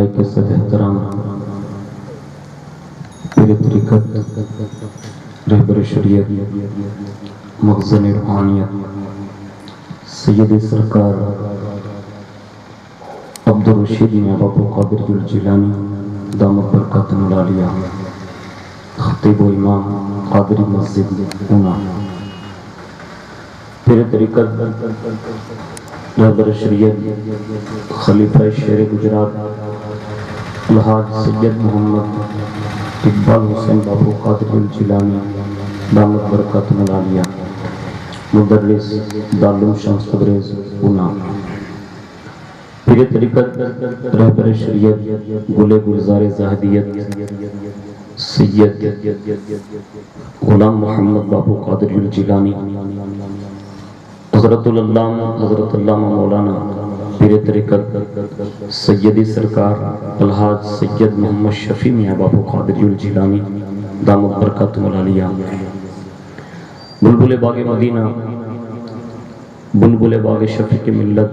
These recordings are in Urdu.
لائق عزت احترام پیر طریقت رہبر شریعت مخزن روحانیت سید سرکار عبدالرشید میاں بابو قادری الجیلانی دامت برکاتہ العالیہ خطیب و امام قادری مسجد اونا پیر طریقت رہبر شریعت خلیفہ شیر گجرات الحاج سید محمد اقبال حسین بابو قادری الجیلانی دامت برکاتہ العالیہ مدرس دارالعلوم شمس تبریز اونا پیر طریقت رہبر شریعت گلے گلزار زاہدیت سید غلام محمد بابو قادری الجیلانی حضرت العلامہ مولانا پیر طریقت سیدی سرکار الحاج سید محمد شفیع میاں بابو قادری الجیلانی دامت برکاتہ العالیہ بلبل باغ مدینہ بلبل باغ شفیق ملت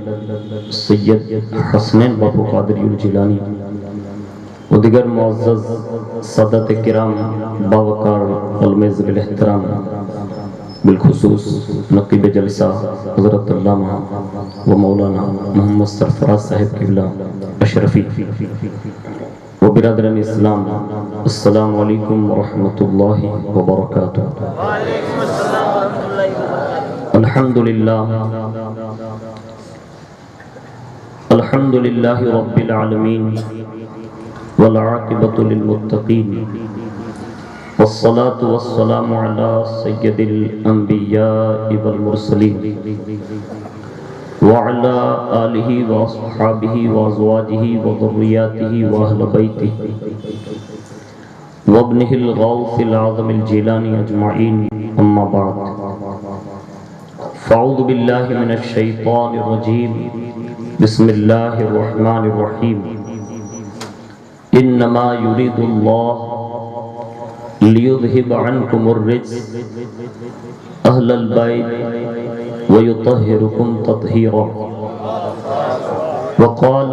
سید حسنین بابو قادری الجیلانی و دیگر معزز سادات کرام باوقار علماء ذوی الاحترام بالخصوص نقیب جلسہ حضرت علامہ و مولانا محمد سرفراز صاحب قبلہ اشرفی و برادران اسلام السلام علیکم ورحمۃ اللہ وبرکاتہ۔ الحمدللہ رب العالمین والعاقبۃ للمتقین والصلاة والسلام على سید الانبیاء والمرسلین وعلى آلہ واصحابہ وازواجہ وذریاتہ واہل بیتہ وابنہ الغوث العظم الجیلانی اجمعین، اما بعد فاعوذ باللہ من الشیطان الرجیم، بسم اللہ الرحمن الرحیم، انما یرید اللہ لیذہب عنکم الرجس اہل البیت ویطہرکم تطہیرا، وقال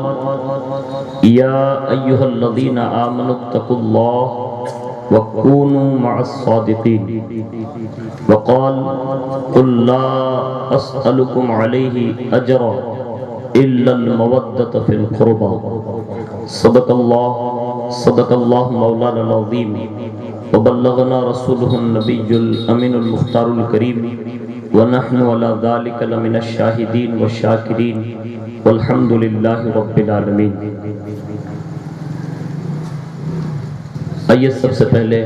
یا ایہا الذین آمنوا اتقوا اللہ وکونوا مع الصادقین، وقال قل لا اسألکم علیہ اجرا الا المودۃ فی القربى، صدق اللہ مولانا العظیم وبلغنا رسولہ النبی الامین المختار الکریم ونحن علی ذلک لمن الشاہدین والشاکرین والحمد للہ رب العالمین۔ آئیے سب سے پہلے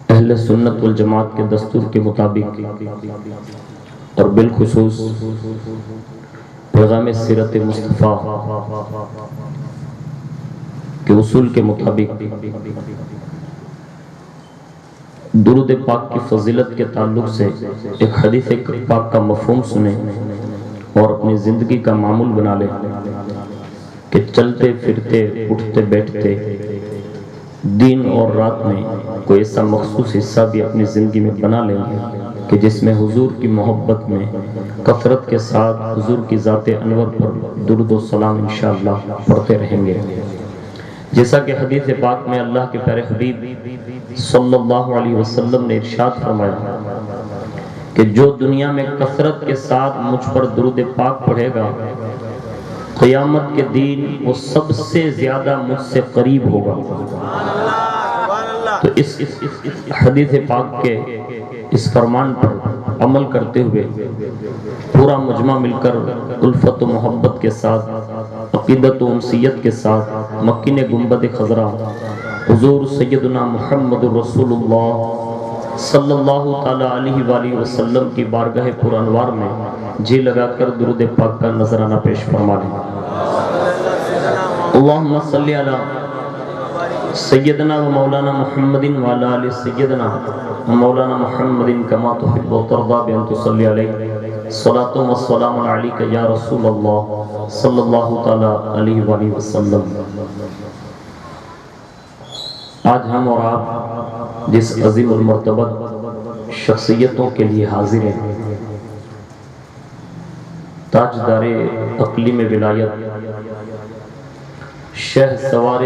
اہل سنت والجماعت کے دستور کے مطابق اور بالخصوص پیغام سیرت مصطفیٰ کے اصول کے مطابق درود پاک کی فضیلت کے تعلق سے ایک حدیث پاک کا مفہوم سنیں اور اپنی زندگی کا معمول بنا لیں کہ چلتے پھرتے اٹھتے بیٹھتے دن اور رات میں کوئی ایسا مخصوص حصہ بھی اپنی زندگی میں بنا لیں کہ جس میں حضور کی محبت میں کثرت کے ساتھ حضور کی ذات انور پر درود و سلام انشاءاللہ پڑھتے رہیں گے۔ جیسا کہ حدیث پاک میں اللہ کے پیارے حبیب صلی اللہ علیہ وسلم نے ارشاد فرمایا کہ جو دنیا میں کثرت کے ساتھ مجھ پر درود پاک پڑھے گا قیامت کے دن وہ سب سے زیادہ مجھ سے قریب ہوگا۔ تو اس حدیث پاک کے اس فرمان پر عمل کرتے ہوئے پورا مجمع مل کر الفت و محبت کے ساتھ عقیدت و انسیت کے ساتھ مکین گنبد خضرا حضور سیدنا محمد رسول اللہ صلی اللہ تعالی علیہ وآلہ وسلم کی بارگاہ پر انوار میں جی لگا کر درود پاک کا نذرانہ پیش فرما لیں۔ اللہم صلی علی سیدنا و مولانا محمد وعلی آل سیدنا و مولانا محمد کما تحب و ترضى بأن تصلی علیہ صلاۃ و سلام علیک یا رسول اللہ صلی اللہ تعالی علیہ وآلہ وسلم۔ آج ہم اور آپ جس عظیم المرتبت شخصیتوں کے لیے حاضر ہیں تاجدار اقلیم ولایت، شہ سوار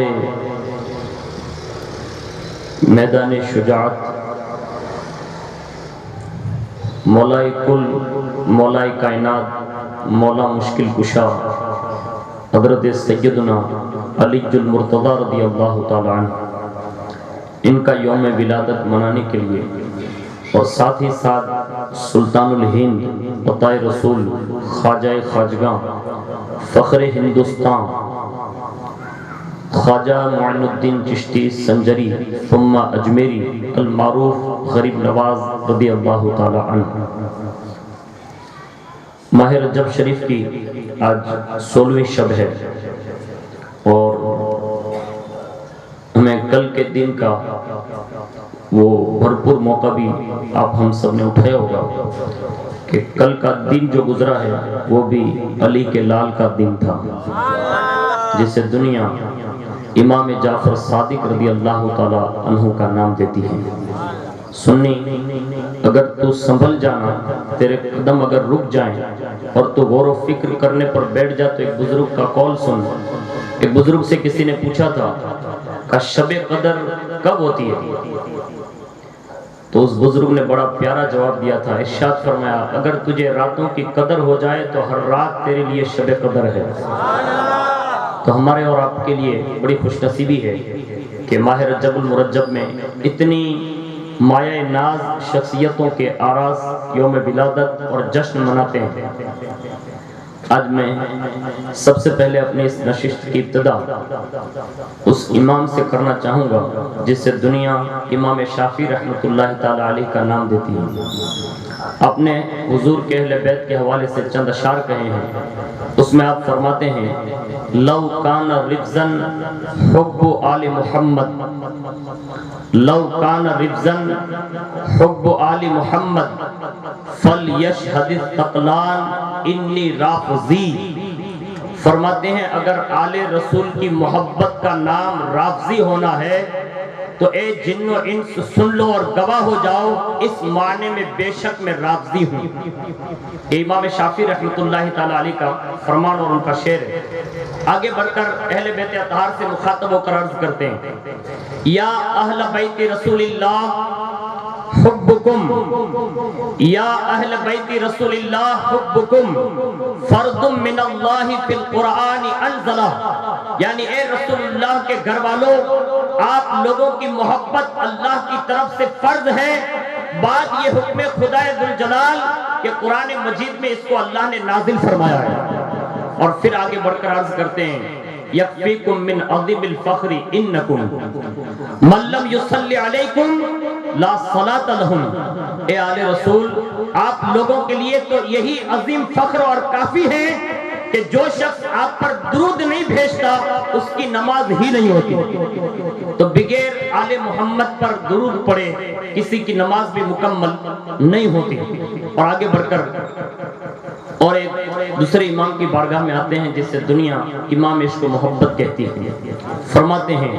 میدان شجاعت، مولائے کل، مولائے کائنات، مولا مشکل کشا حضرت سیدنا علی المرتضی رضی اللہ تعالی عنہ، ان کا یوم ولادت منانے کے لیے اور ساتھ ہی ساتھ سلطان الہند عطاء رسول خواجہ خواجگاں فخر ہندوستان خواجہ معین الدین چشتی سنجری ثم اجمیری المعروف غریب نواز رضی اللہ تعالی عنہ، ماہ رجب شریف کی آج 16ویں شب ہے اور ہمیں کل کے دن کا وہ بھرپور موقع بھی آپ ہم سب نے اٹھایا ہوگا کہ کل کا دن جو گزرا ہے وہ بھی علی کے لال کا دن تھا، جسے دنیا امام جعفر صادق رضی اللہ تعالی عنہ کا نام دیتی ہے۔ سنی اگر تو سنبھل جانا، تیرے قدم اگر رک جائیں اور تو غور و فکر کرنے پر بیٹھ جا تو ایک بزرگ کا قول سن۔ ایک بزرگ سے کسی نے پوچھا تھا کہ شب قدر کب ہوتی ہے؟ تو اس بزرگ نے بڑا پیارا جواب دیا تھا، ارشاد فرمایا اگر تجھے راتوں کی قدر ہو جائے تو ہر رات تیرے لیے شب قدر ہے۔ تو ہمارے اور آپ کے لیے بڑی خوش نصیبی ہے کہ ماہ رجب المرجب میں اتنی مایہ ناز شخصیتوں کے آراز یوم ولادت اور جشن مناتے ہیں۔ آج میں سب سے پہلے اپنی اس نشست کی ابتدا اس امام سے کرنا چاہوں گا جس سے دنیا امام شافعی رحمۃ اللہ تعالی علیہ کا نام دیتی ہے۔ اپنے حضور کے اہل بیت کے حوالے سے چند اشعار کہے ہیں، اس میں آپ فرماتے ہیں لو کان رفزن حب آل محمد، لو کان رفزن حب آل محمد فلیشہد الثقلان انی رافضی۔ فرماتے ہیں اگر آل رسول کی محبت کا نام رافضی ہونا ہے تو اے جن و انس سن لو اور گواہ ہو جاؤ، اس معنی میں بے شک میں رافضی ہوں۔ امام شافعی رحمۃ اللہ تعالی علیہ کا فرمان اور ان کا شعر ہے۔ آگے بڑھ کر اہل بیت اطہار سے مخاطب ہو کر عرض کرتے ہیں یا اہل بیت رسول اللہ حبکم، یا اہل بیت رسول اللہ حبکم فرض من اللہ فی القرآن انزلہ، یعنی اے رسول اللہ کے گھر والوں آپ لوگوں کی محبت اللہ کی طرف سے فرض ہے۔ بات یہ حکم خدا ذوالجلال کہ قرآن مجید میں اس کو اللہ نے نازل فرمایا ہے۔ اور پھر آگے بڑھ کر عرض کرتے ہیں یکفیکم من عظیم الفخر انکم من لم یصلی علیکم لا صلاۃ لہم، اے آل رسول آپ لوگوں کے لیے تو یہی عظیم فخر اور کافی ہے کہ جو شخص آپ پر درود نہیں بھیجتا اس کی نماز ہی نہیں ہوتی۔ تو بغیر آل محمد پر درود پڑے کسی کی نماز بھی مکمل نہیں ہوتی۔ اور آگے بڑھ کر اور ایک دوسرے امام کی بارگاہ میں آتے ہیں جس سے دنیا امام عشق و محبت کہتی ہے۔ فرماتے ہیں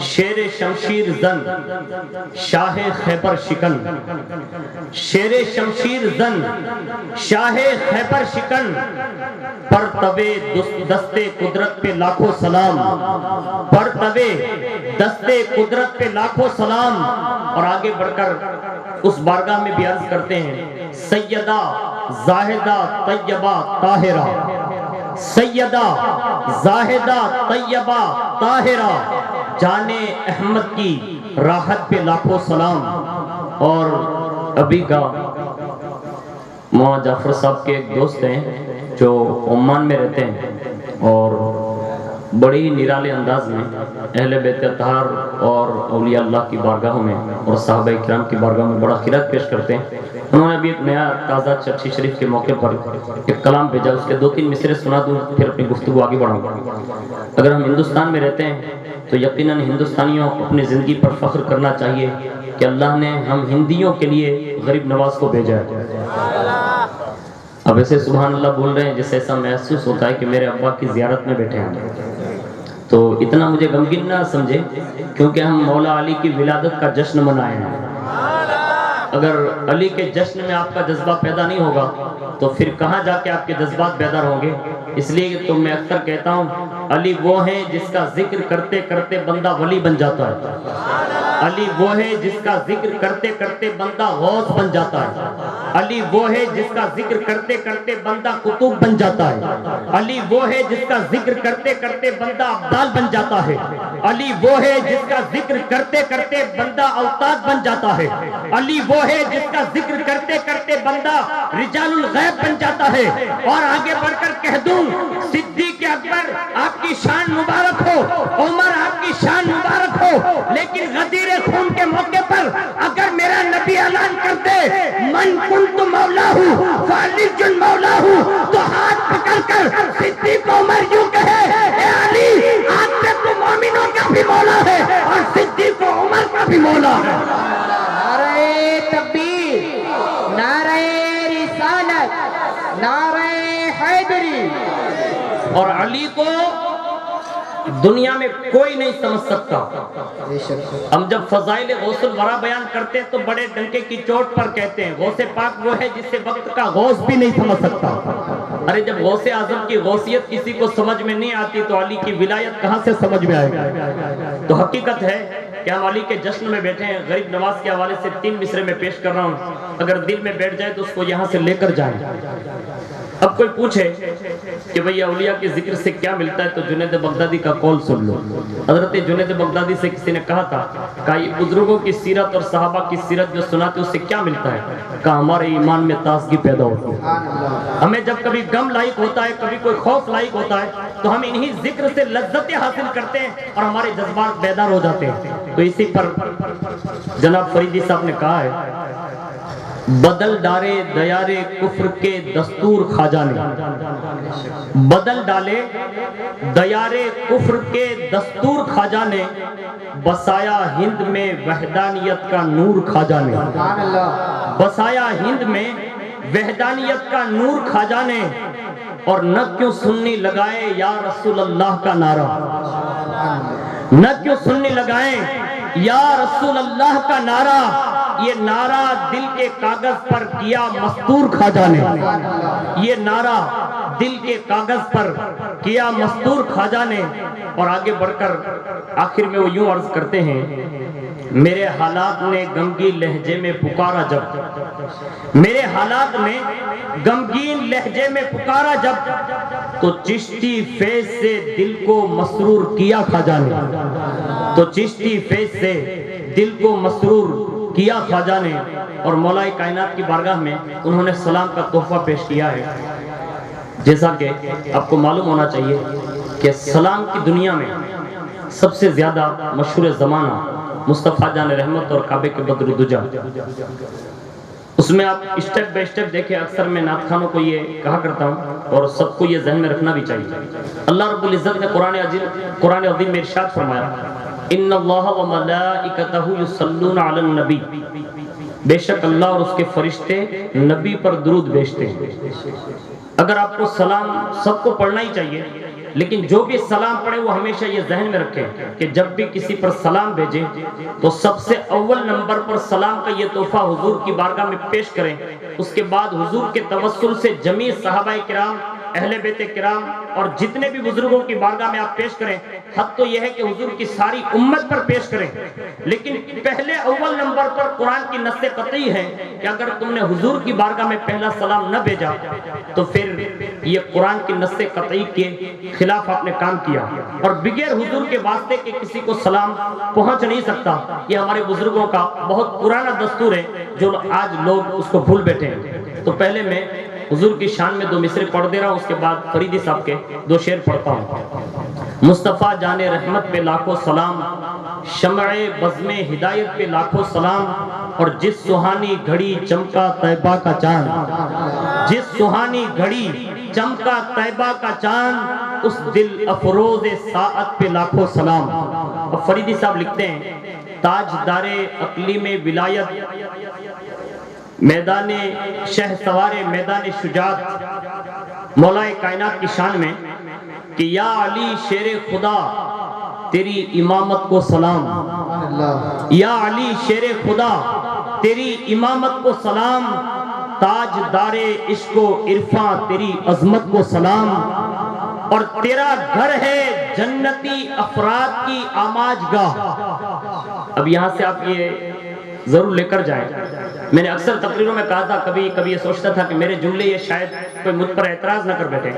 شیر شمشیر زن شاہ خیبر شکن، شیر شمشیر زن شاہ خیبر شکن، پر تبے دستے قدرت پہ لاکھوں سلام، پر تبے دستے قدرت پہ لاکھوں سلام۔ اور آگے بڑھ کر اس بارگاہ میں بھی عرض کرتے ہیں سیدہ زاہدہ طیبہ طاہرہ، سیدہ زاہدہ طیبہ طاہرہ، جانے احمد کی راحت پہ لاکھوں سلام۔ اور ابھی کا مولانا جعفر صاحب کے ایک دوست ہیں جو عمان میں رہتے ہیں اور بڑی نرالے انداز میں اہل بیت اطہار اور اولیاء اللہ کی بارگاہوں میں اور صحابہ کرام کی بارگاہ میں بڑا خیرات پیش کرتے ہیں۔ انہوں نے ابھی ایک نیا تازہ چرچی شریف کے موقع پر ایک کلام بھیجا، اس کے 2-3 مصرے سنا دوں پھر اپنی گفتگو آگے بڑھاؤں گا۔ اگر ہم ہندوستان میں رہتے ہیں تو یقیناً ہندوستانیوں اپنی زندگی پر فخر کرنا چاہیے کہ اللہ نے ہم ہندیوں کے لیے غریب نواز کو بھیجا ہے۔ اب ایسے سبحان اللہ بول رہے ہیں جیسے ایسا محسوس ہوتا ہے کہ میرے ابا کی زیارت میں بیٹھے ہیں، تو اتنا مجھے غمگین نہ سمجھے کیونکہ ہم مولا علی کی ولادت کا جشن منائے ہیں۔ اگر علی کے جشن میں آپ کا جذبہ پیدا نہیں ہوگا تو پھر کہاں جا کے آپ کے جذبات بیدار ہوں گے؟ اس لیے تو میں اکثر کہتا ہوں علی وہ ہے جس کا ذکر کرتے کرتے بندہ ولی بن جاتا ہے، علی وہ ہے جس کا ذکر کرتے کرتے بندہ غوث بن جاتا ہے، علی وہ ہے جس کا ذکر کرتے کرتے بندہ قطب بن جاتا ہے، علی وہ ہے جس کا ذکر کرتے کرتے بندہ ابدال بن جاتا ہے، علی وہ ہے جس کا ذکر کرتے کرتے بندہ اوتاد بن جاتا ہے، علی وہ ہے جس کا ذکر کرتے کرتے بندہ رجال الغیب بن جاتا ہے۔ اور آگے بڑھ کر کہہ دوں صدیق اکبر آپ کی شان مبارک ہو، عمر آپ کی شان مبارک ہو، لیکن غدیر خون کے موقع پر اگر میرا نبی اعلان کرتے من کنت مولا ہوں فعلی جن مولا ہوں تو ہاتھ پکڑ کر صدیق عمر یوں کہے اے علی آج سے تو مومنوں کا بھی مولا ہے اور صدیق عمر کا بھی مولا ہے۔ نعرہ تکبیر، نعرہ رسالت، نعرہ حیدری۔ اور علی کو دنیا میں کوئی نہیں سمجھ سکتا۔ ہم جب فضائل غوث الورا بیان کرتے ہیں تو بڑے ڈنکے کی چوٹ پر کہتے ہیں غوث پاک وہ ہے جسے وقت کا غوث بھی نہیں سمجھ سکتا۔ ارے جب غوث اعظم کی غوثیت کسی کو سمجھ میں نہیں آتی تو علی کی ولایت کہاں سے سمجھ میں آئے گا؟ تو حقیقت ہے کہ ہم علی کے جشن میں بیٹھے ہیں۔ غریب نواز کے حوالے سے 3 مصرے میں پیش کر رہا ہوں، اگر دل میں بیٹھ جائے تو اس کو یہاں سے لے کر جائیں۔ اب کوئی پوچھے کہ بھئی اولیاء کے ذکر سے کیا ملتا ہے تو جنید بغدادی کا قول سن لو۔ حضرت جنید بغدادی سے کسی نے کہا تھا کہ یہ بزرگوں کی سیرت اور صحابہ کی سیرت جو سناتے اس سے کیا ملتا ہے؟ کہا ہمارے ایمان میں تازگی پیدا ہوتی ہے، ہمیں جب کبھی غم لاحق ہوتا ہے، کبھی کوئی خوف لاحق ہوتا ہے تو ہم انہی ذکر سے لذتیں حاصل کرتے ہیں اور ہمارے جذبات بیدار ہو جاتے ہیں۔ تو اسی پر جناب فریدی صاحب نے کہا ہے بدل ڈالے دیارے کفر کے دستور خواجہ نے، بدل ڈالے دیارے کفر کے دستور خواجہ نے، بسایا ہند میں وحدانیت کا نور خواجہ نے، بسایا ہند میں وحدانیت کا نور خواجہ نے، اور نہ کیوں سننے لگائے یا رسول اللہ کا نعرہ، نہ کیوں سننے لگائے یا رسول اللہ کا نعرہ، یہ نعرہ دل کے کاغذ پر کیا مستور خواجہ نے، یہ نعرہ دل کے کاغذ پر کیا مستور خواجہ نے۔ اور آگے بڑھ کر آخر میں وہ یوں عرض کرتے ہیں میرے حالات نے غمگین لہجے میں پکارا جب، میرے حالات نے غمگین لہجے میں پکارا جب، تو چشتی فیض سے دل کو مسرور کیا خواجہ نے، تو چشتی فیض سے دل کو مسرور کیا خواجہ نے۔ اور مولا کائنات کی بارگاہ میں انہوں نے سلام کا تحفہ پیش کیا ہے۔ جیسا کہ آپ کو معلوم ہونا چاہیے کہ سلام کی دنیا میں سب سے زیادہ مشہور زمانہ مصطفیٰ جان رحمت اور کعبے کے بدر الدجا، اس میں آپ اسٹیپ بائی اسٹیپ دیکھیں۔ اکثر میں نعت خانوں کو یہ کہا کرتا ہوں اور سب کو یہ ذہن میں رکھنا بھی چاہیے۔ اللہ رب العزت نے قرآن عظیم میں ارشاد فرمایا ان اللہ و ملائکتہ یصلون علی النبی، بے شک اللہ اور اس کے فرشتے نبی پر درود بھیجتے ہیں۔ اگر آپ کو سلام سب کو پڑھنا ہی چاہیے، لیکن جو بھی سلام پڑھے وہ ہمیشہ یہ ذہن میں رکھے کہ جب بھی کسی پر سلام بھیجیں تو سب سے اول نمبر پر سلام کا یہ تحفہ حضور کی بارگاہ میں پیش کریں۔ اس کے بعد حضور کے توسل سے جمیع صحابہ کرام، اہل بیت کرام اور جتنے بھی بزرگوں کی بارگاہ میں آپ پیش کریں، حق تو یہ ہے کہ حضور کی ساری امت پر پیش کریں، لیکن پہلے اول نمبر پر قرآن کی نص قطعی ہے کہ اگر تم نے حضور کی بارگاہ میں پہلا سلام نہ بھیجا تو پھر یہ قرآن کی نص قطعی کے خلاف آپ نے کام کیا، اور بغیر حضور کے واسطے کے کسی کو سلام پہنچ نہیں سکتا۔ یہ ہمارے بزرگوں کا بہت پرانا دستور ہے جو آج لوگ اس کو بھول بیٹھے ہیں۔ تو پہلے میں حضور کی شان میں 2 مصرے پڑھ دے رہا ہوں، اس کے بعد فریدی صاحب کے 2 شعر پڑھتا ہوں۔ مصطفیٰ جان رحمت پہ لاکھوں سلام، شمع بزم ہدایت پہ لاکھوں سلام، اور جس سہانی گھڑی چمکا طیبہ کا چاند، جس سہانی گھڑی چمکا طیبہ کا چاند، اس دل افروز ساعت پہ لاکھوں سلام۔ اب فریدی صاحب لکھتے ہیں تاجدار اقلیم ولایت، میدان شہ سوار میدان شجاعت، مولا کائنات کی شان میں کہ یا علی شیر خدا تیری امامت کو سلام، یا علی شیر خدا تیری امامت کو سلام، تاجدار عشق و عرفاں تیری عظمت کو سلام، اور تیرا گھر ہے جنتی افراد کی آماج گاہ۔ اب یہاں سے آپ یہ ضرور لے کر جائیں، میں نے اکثر تقریروں میں کہا تھا، کبھی کبھی یہ سوچتا تھا کہ میرے جملے یہ شاید کوئی مجھ پر اعتراض نہ کر بیٹھے،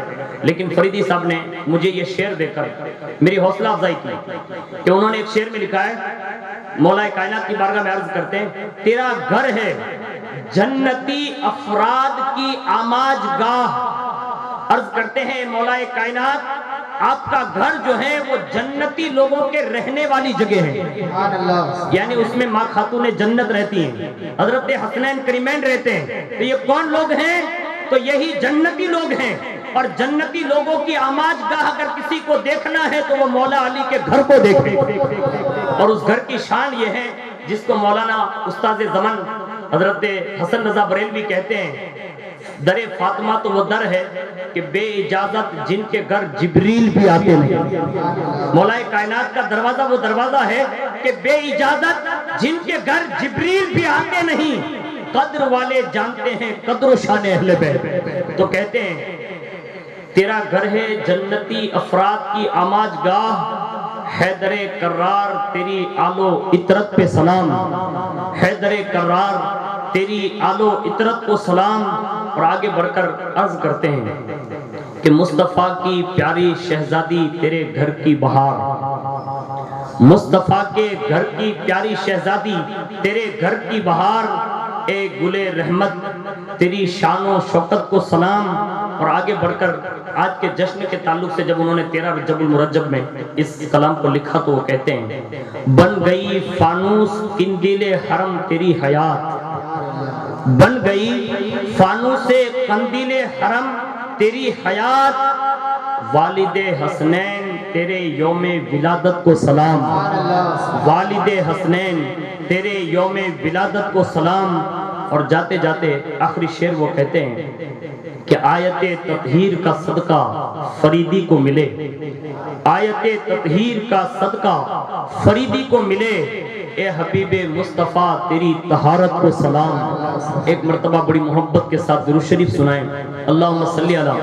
لیکن فریدی صاحب نے مجھے یہ شعر دے کر میری حوصلہ افزائی کی کہ انہوں نے ایک شعر میں لکھا ہے، مولا کائنات کی بارگاہ میں عرض کرتے ہیں، تیرا گھر ہے جنتی افراد کی آماج گاہ۔ عرض کرتے ہیں مولا کائنات آپ کا گھر جو ہے وہ جنتی لوگوں کے رہنے والی جگہ ہے، یعنی اس میں ماں خاتون جنت رہتی ہیں، حضرت حسنین کریمین رہتے ہیں، تو یہ کون لوگ ہیں؟ تو یہی جنتی لوگ ہیں، اور جنتی لوگوں کی آماج گاہ اگر کسی کو دیکھنا ہے تو وہ مولا علی کے گھر کو دیکھے، اور اس گھر کی شان یہ ہے جس کو مولانا استاد زمن حضرت حسن رضا بریلوی کہتے ہیں، در فاطمہ تو وہ در ہے کہ بے اجازت جن کے گھر جبریل بھی آتے نہیں۔ مولا کائنات کا دروازہ وہ دروازہ ہے کہ بے اجازت جن کے گھر جبریل بھی آتے نہیں، قدر والے جانتے ہیں قدر و شان اہل بیت۔ تو کہتے ہیں تیرا گھر ہے جنتی افراد کی آماج گاہ، حیدر کرار تیری آل و عطرت پہ سلام، حیدر کرار تیری آل و عطرت کو سلام۔ اور آگے بڑھ کر عرض کرتے ہیں کہ مصطفیٰ کی پیاری شہزادی تیرے گھر کی بہار، مصطفیٰ کے گھر کی پیاری شہزادی تیرے گھر کی بہار، اے گل رحمت تیری شان و شوکت کو سلام۔ اور آگے بڑھ کر آج کے جشن کے تعلق سے جب انہوں نے 13 رجب المرجب میں اس کلام کو لکھا تو وہ کہتے ہیں، بن گئی فانوس قندیل حرم تیری حیات، بن گئی فانوس قندیل حرم تیری حیات، والد حسنین تیرے یوم ولادت کو سلام، والد حسنین تیرے یوم ولادت کو سلام۔ اور جاتے جاتے آخری شعر وہ کہتے ہیں کہ آیت تطہیر کا صدقہ فریدی کو ملے، آیت تطہیر کا صدقہ فریدی کو ملے، اے حبیب مصطفیٰ تیری طہارت کو سلام۔ ایک مرتبہ بڑی محبت کے ساتھ درود شریف سنائیں، اللہم صلی علی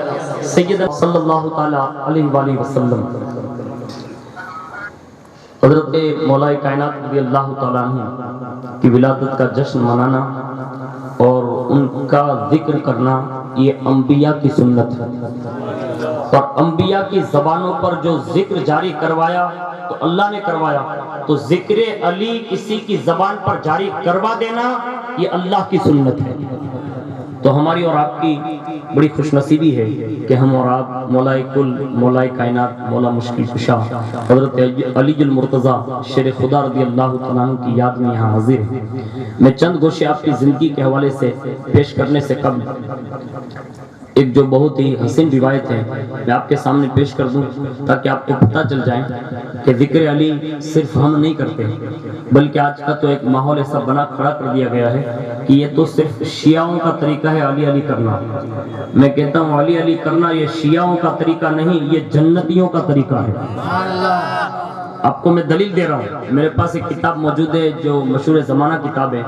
سیدنا صلی اللہ تعالیٰ علیہ وآلہ وسلم۔ حضرت مولا کائنات رضی اللہ تعالیٰ عنہ کی ولادت کا جشن منانا اور ان کا ذکر کرنا یہ انبیاء کی سنت ہے، اور انبیاء کی زبانوں پر جو ذکر جاری کروایا تو اللہ نے کروایا، تو ذکر علی کسی کی زبان پر جاری کروا دینا یہ اللہ کی سنت ہے۔ تو ہماری اور آپ کی بڑی خوش نصیبی ہے کہ ہم اور آپ مولا کل، مولا کائنات، مولا مشکل کشا حضرت علی المرتضیٰ شیر خدا رضی اللہ تعالیٰ عنہ کی یاد میں یہاں حاضر ہیں۔ میں چند گوشے آپ کی زندگی کے حوالے سے پیش کرنے سے قبل ایک جو بہت ہی حسین روایت ہے میں آپ کے سامنے پیش کر دوں تاکہ آپ کو پتہ چل جائے کہ ذکر علی صرف ہم نہیں کرتے، بلکہ آج کا تو ایک ماحول ایسا بنا کھڑا کر دیا گیا ہے کہ یہ تو صرف شیعوں کا طریقہ ہے علی علی کرنا۔ میں کہتا ہوں علی علی کرنا یہ شیعوں کا طریقہ نہیں، یہ جنتیوں کا طریقہ ہے۔ آپ کو میں دلیل دے رہا ہوں، میرے پاس ایک کتاب موجود ہے جو مشہور زمانہ کتاب ہے،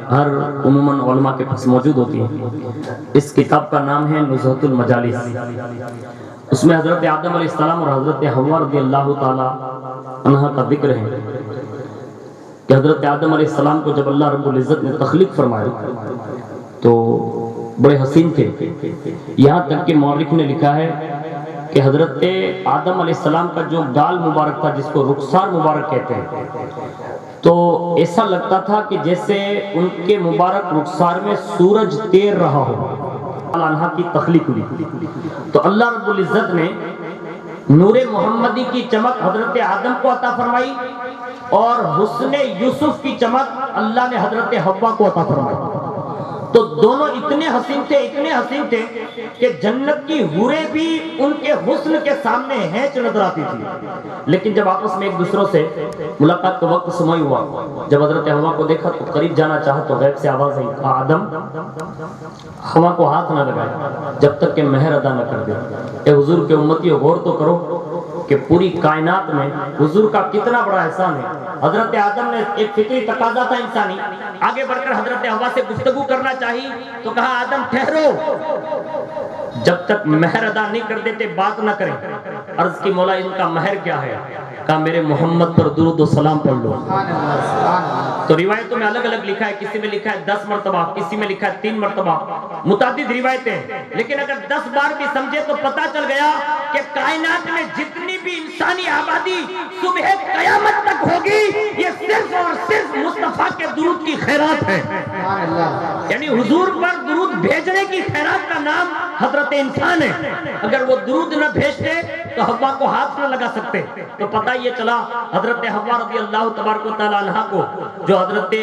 ہر عموماً علماء کے پاس موجود ہوتی ہے۔ اس کتاب کا نام ہے نزہۃ المجالس۔ اس میں حضرت آدم علیہ السلام اور حضرت حوا رضی اللہ تعالی عنہ کا ذکر ہے کہ حضرت آدم علیہ السلام کو جب اللہ رب العزت نے تخلیق فرمایا تو بڑے حسین تھے، یہاں تک کہ مورخ نے لکھا ہے کہ حضرت آدم علیہ السلام کا جو گال مبارک تھا جس کو رخسار مبارک کہتے ہیں، تو ایسا لگتا تھا کہ جیسے ان کے مبارک رخسار میں سورج تیر رہا ہو۔ عنہ کی تخلیق ہوئی تو اللہ رب العزت نے نور محمدی کی چمک حضرت آدم کو عطا فرمائی اور حسن یوسف کی چمک اللہ نے حضرت حوا کو عطا فرمائی۔ تو دونوں اتنے حسین تھے، اتنے حسین تھے کہ جنت کی حوریں بھی ان کے حسن کے سامنے ہینچ نظر آتی تھی، لیکن جب آپس میں ایک دوسروں سے ملاقات کا وقت سمائی ہوا جب حضرت ہوا کو دیکھا تو قریب جانا چاہا تو غیب سے آواز آئی، آدم ہوا کو ہاتھ نہ لگائے جب تک کہ مہر ادا نہ کر دے۔ اے حضور کے امتیوں، غور تو کرو کہ پوری کائنات میں حضور کا کتنا بڑا احسان ہے۔ حضرت آدم نے ایک فطری تقاضا تھا انسانی، آگے بڑھ کر حضرت ہوا سے گفتگو کرنا چاہی تو کہا آدم ٹھہرو، جب تک مہر ادا نہیں کر دیتے بات نہ کریں۔ عرض کی مولا ان کا مہر کیا ہے؟ کہا میرے محمد پر درود و سلام پڑھ لو۔ تو روایتوں میں الگ الگ لکھا ہے، کسی میں لکھا ہے 10 مرتبہ، کسی میں لکھا ہے 3 مرتبہ، متعدد روایتیں، لیکن اگر 10 بار بھی سمجھے تو پتا چل گیا کہ کائنات میں جتنی بھی انسانی آبادی صبح قیامت تک ہوگی یہ صرف اور صرف مصطفیٰ کے درود کی خیرات ہے۔ یعنی حضور پر درود بھیجنے کی خیرات کا نام حضرت انسان ہے۔ اگر وہ درود نہ بھیجتے تو حوا کو ہاتھ نہ لگا سکتے۔ تو پتہ یہ چلا حضرت حوا رضی اللہ تبارک و تعالی عنہا کو جو حضرت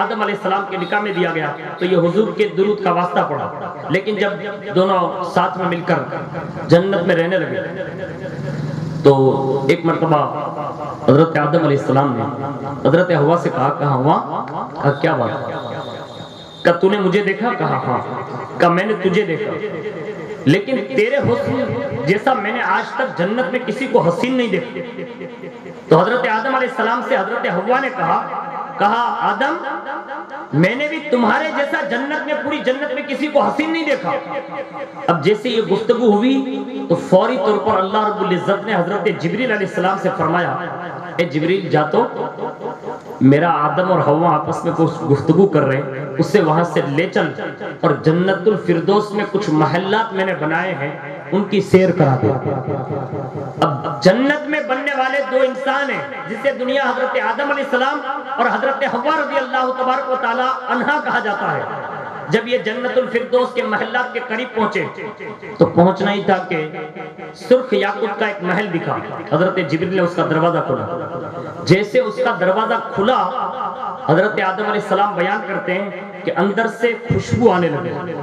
آدم علیہ السلام کے نکاح میں دیا گیا تو یہ حضور کے درود کا واسطہ پڑا، لیکن جب دونوں ساتھ میں مل کر جنت میں رہنے لگے تو ایک مرتبہ حضرت آدم علیہ السلام نے حضرت حوا سے کہا ہوا، کہا کیا بات؟ کہا تو نے مجھے دیکھا؟ کہا ہاں۔ کہا میں نے تجھے دیکھا، لیکن تیرے حسن جیسا میں نے آج تک جنت میں کسی کو حسین نہیں دیکھا۔ تو حضرت آدم علیہ السلام سے حضرت حوا نے کہا آدم میں نے بھی تمہارے جیسا جنت میں پوری جنت میں کسی کو حسین نہیں دیکھا۔ اب جیسے یہ گفتگو ہوئی تو فوری طور پر اللہ رب العزت نے حضرت جبریل علیہ السلام سے فرمایا، اے جبریل جا تو میرا آدم اور حوا آپس میں کچھ گفتگو کر رہے ہیں، اسے وہاں سے لے چل اور جنت الفردوس میں کچھ محلات میں نے بنائے ہیں ان کی سیر کرا دے۔ اب جنت میں بننے والے دو انسان ہیں جسے دنیا حضرت آدم علیہ السلام اور حضرت حوا رضی اللہ تبارک و تعالی عنہا کہا جاتا ہے۔ جب یہ جنت الفردوس کے محلات کے قریب پہنچے تو پہنچنا ہی تھا کہ سرخ یاقوت کا ایک محل دکھا۔ حضرت جبریل نے اس کا دروازہ کھولا، جیسے اس کا دروازہ کھلا حضرت آدم علیہ السلام بیان کرتے ہیں کہ اندر سے خوشبو آنے لگی،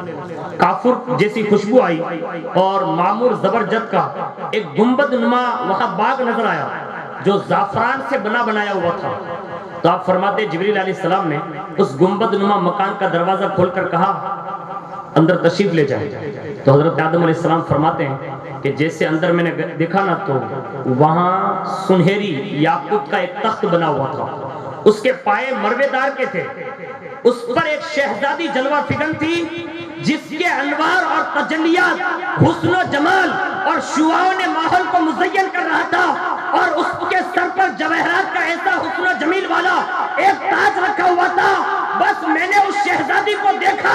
کافر جیسی خوشبو آئی اور معمور زبرجد کا ایک گنبد نما وہاں باغ نظر آیا جو زعفران سے بنایا ہوا تھا۔ تو آپ فرماتے جبریل علیہ السلام نے اس گنبد نما مکان کا دروازہ کھول کر کہا اندر تشریف لے جائے۔ تو حضرت آدم علیہ السلام فرماتے ہیں کہ جیسے اندر میں نے دیکھا نا تو وہاں سنہری یاقوت کا ایک تخت بنا ہوا تھا، اس کے پائے مروے دار کے تھے، اس پر ایک شہزادی جلوہ فکن تھی جس کے انوار اور تجلیات حسن و جمال اور شعاعوں نے ماحول کو مزین کر رہا تھا، اور اس کے سر پر جواہرات کا ایسا حسن و جمیل والا ایک تاج رکھا ہوا تھا۔ بس میں نے اس شہزادی کو دیکھا،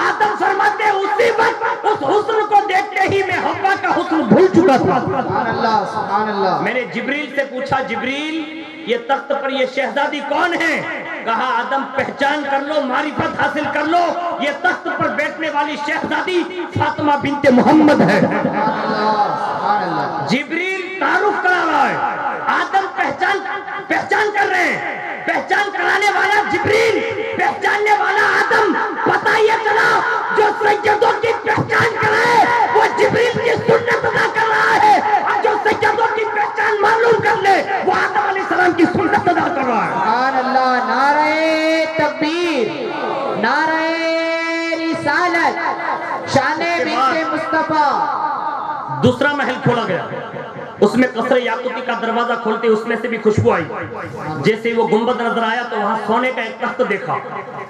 آدم فرماتے اسی وقت اس حسن کو دیکھتے ہی میں حوا کا حسن بھول چکا تھا۔ سبحان اللہ سبحان اللہ۔ میں نے جبریل سے پوچھا جبریل یہ تخت پر یہ شہزادی کون ہے؟ کہا آدم پہچان کر لو، معرفت حاصل کر لو، یہ تخت پر بیٹھنے والی شہزادی فاطمہ بنت محمد ہے۔ جبریل تعارف کرا رہا ہے، آدم پہچان کر رہے ہیں، پہچان کرانے والا جبریل، پہچاننے والا آدم۔ پتہ یہ چلا جو سیدوں کی پہچان کرائے وہ جبریل کی سنت ادا کر رہا ہے، اور جو سیدوں کی پہچان معلوم کر لے وہ آدم علیہ السلام کی سنت ادا کر رہا ہے۔ سبحان اللہ، نعرہ تکبیر، نعرہ رسالت، شان بنت مصطفیٰ۔ دوسرا محل کھولا گیا، اس میں قصر یاقوتی کا دروازہ کھولتے اس میں سے بھی خوشبو آئی۔ جیسے وہ گنبد نظر آیا تو وہاں سونے کا ایک تخت دیکھا،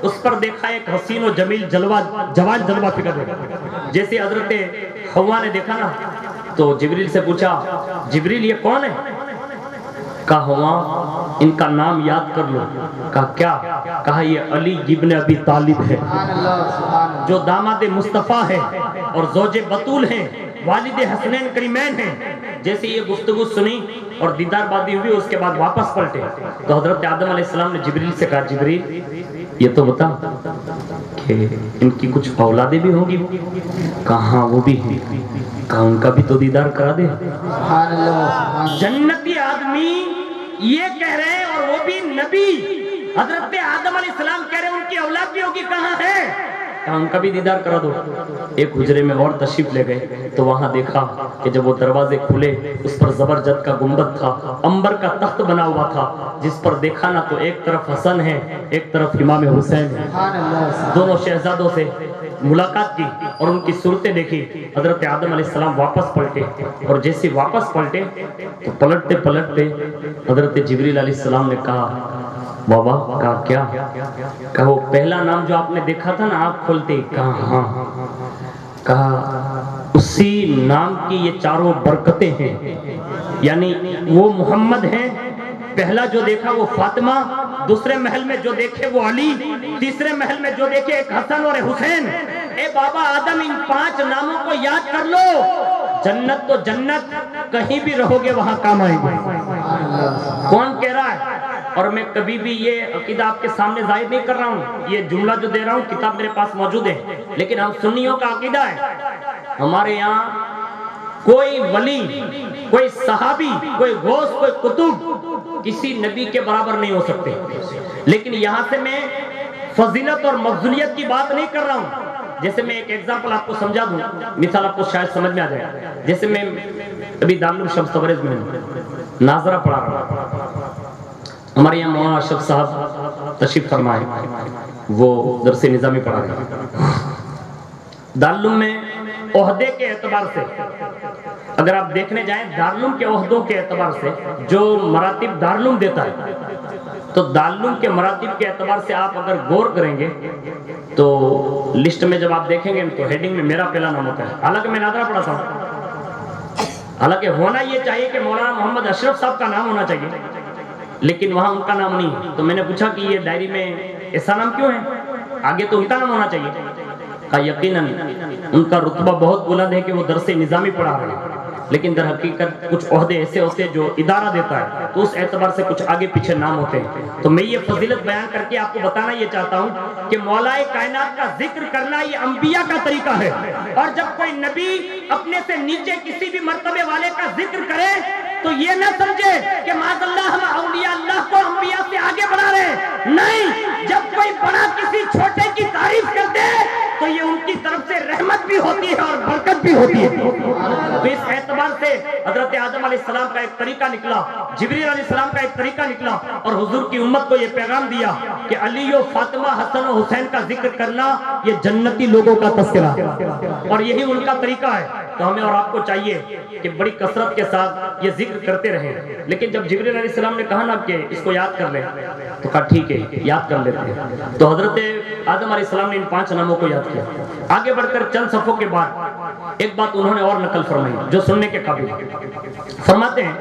اس پر دیکھا ایک حسین و جمیل جوان جلوہ فکر ہے۔ جیسے حضرت حوا نے دیکھا نا تو جبریل سے پوچھا جبریل یہ کون ہے؟ کہا ہوا ان کا نام یاد کر لو۔ کہا کیا؟ کہا یہ علی ابن ابی طالب ہے جو داماد مصطفیٰ ہے اور زوج بطول ہیں، والد حسنین کریمین ہیں۔ جیسے یہ گفتگو سنی اور دیدار بازی ہوئی، اس کے بعد واپس پلٹے تو حضرت آدم علیہ السلام نے جبریل سے کہا جبریل یہ تو بتا کہ ان کی کچھ اولادیں بھی ہوں گی؟ کہاں وہ بھی ہیں۔ کہا ان کا بھی تو دیدار کرا دے۔ سبحان اللہ۔ جنتی آدمی یہ کہہ رہے ہیں اور وہ بھی نبی، حضرت آدم علیہ السلام کہہ رہے ہیں ان کی اولاد بھی ہوگی، کہاں ہے؟ کہا ان کا بھی دیدار کرا دو۔ ایک حجرے میں اور تشریف لے گئے تو وہاں دیکھا کہ جب وہ دروازے کھلے اس پر زبرجد کا گنبد تھا، عنبر کا تخت بنا ہوا تھا، جس پر دیکھا نا تو ایک طرف حسن ہے ایک طرف امام حسین ہے۔ سبحان اللہ۔ دونوں شہزادوں سے ملاقات کی اور ان کی صورتیں دیکھی۔ حضرت آدم علیہ السلام واپس پلٹے اور جیسے واپس پلٹے تو پلٹتے پلٹتے حضرت جبریل علیہ السلام نے کہا بابا، کہا کیا؟ کہا وہ پہلا نام جو آپ نے دیکھا تھا نا آنکھ کھولتے، کہا ہاں، کہا اسی نام کی یہ چاروں برکتیں ہیں، یعنی وہ محمد ہیں، پہلا جو دیکھا وہ فاطمہ، دوسرے محل میں جو دیکھے وہ علی، تیسرے محل میں جو دیکھے ایک حسن اور حسین۔ اے بابا آدم ان 5 ناموں کو یاد کر لو، جنت تو جنت، کہیں بھی رہو گے وہاں کام آئیں گے۔ کون کہہ رہا ہے؟ اور میں کبھی بھی یہ عقیدہ آپ کے سامنے ظاہر نہیں کر رہا ہوں، یہ جملہ جو دے رہا ہوں کتاب میرے پاس موجود ہے، لیکن ہم سنیوں کا عقیدہ ہے ہمارے یہاں کوئی ولی، کوئی صحابی، کوئی غوث، کوئی قطب کسی نبی کے برابر نہیں ہو سکتے۔ لیکن یہاں سے میں فضیلت اور مفضولیت کی بات نہیں کر رہا ہوں۔ جیسے میں ایک ایگزامپل آپ کو سمجھا دوں، مثال آپ کو شاید سمجھ میں آ جائے۔ جیسے میں ابھی دارالعلوم شمس تبریز میں ناظرہ پڑھا رہا ہوں، ہمارے یہاں مولانا اشرف صاحب تشریف فرمائے، وہ درس نظامی پڑھا رہے ہیں۔ دارالعلوم میں عہدے کے اعتبار سے اگر آپ دیکھنے جائیں، دارالعلوم کے عہدوں کے اعتبار سے جو مراتب دارالعلوم دیتا ہے، تو دارالعلوم کے مراتب کے اعتبار سے آپ اگر غور کریں گے تو لسٹ میں جب آپ دیکھیں گے تو ہیڈنگ میں میرا پہلا نام ہوتا ہے، حالانکہ میں ناظرہ پڑھا تھا، حالانکہ ہونا یہ چاہیے کہ مولانا محمد اشرف صاحب کا نام ہونا چاہیے، لیکن وہاں ان کا نام نہیں۔ تو میں نے پوچھا کہ یہ ڈائری میں ایسا نام کیوں ہے، آگے تو ان کا نام ہونا چاہیے۔ کہا یقیناً ان کا رتبہ بہت بلند ہے کہ وہ درس نظامی پڑھا رہے ہیں، لیکن در حقیقت کچھ عہدے ایسے ہوتے ہیں جو ادارہ دیتا ہے، تو اس اعتبار سے کچھ آگے پیچھے نام ہوتے ہیں۔ تو میں یہ فضیلت بیان کر کے آپ کو بتانا یہ چاہتا ہوں کہ مولا کائنات کا ذکر کرنا یہ انبیاء کا طریقہ ہے، اور جب کوئی نبی اپنے سے نیچے کسی بھی مرتبے والے کا ذکر کرے تو یہ نہ سمجھے کہ معاذ اللہ ہم اولیاء اللہ کو انبیاء سے آگے بڑھا رہے ہیں، نہیں، جب کوئی بڑا کسی چھوٹے کی تعریف کرتے تو یہ ان کی طرف سے رحمت بھی ہوتی ہے اور برکت بھی ہوتی ہے۔ تو اس اعتبار سے حضرت آدم علیہ السلام کا ایک طریقہ نکلا، جبریل علیہ السلام کا ایک طریقہ نکلا، اور حضور کی امت کو یہ پیغام دیا کہ علی و فاطمہ، حسن و حسین کا ذکر کرنا یہ جنتی لوگوں کا تذکرہ، اور یہی ان کا طریقہ ہے۔ تو ہمیں اور آپ کو چاہیے کہ بڑی کثرت کے ساتھ یہ ذکر کرتے رہیں۔ لیکن جب جبریل علیہ السلام نے کہا نا کہ اس کو یاد کر لیں، تو کہا ٹھیک ہے یاد کر لیتے ہیں۔ تو حضرت آدم علیہ السلام نے ان 5 ناموں کو یاد کیا۔ آگے بڑھ کر چند صفحوں کے بعد ایک بات انہوں نے اور نقل فرمائی جو سننے کے قابل ہے۔ فرماتے ہیں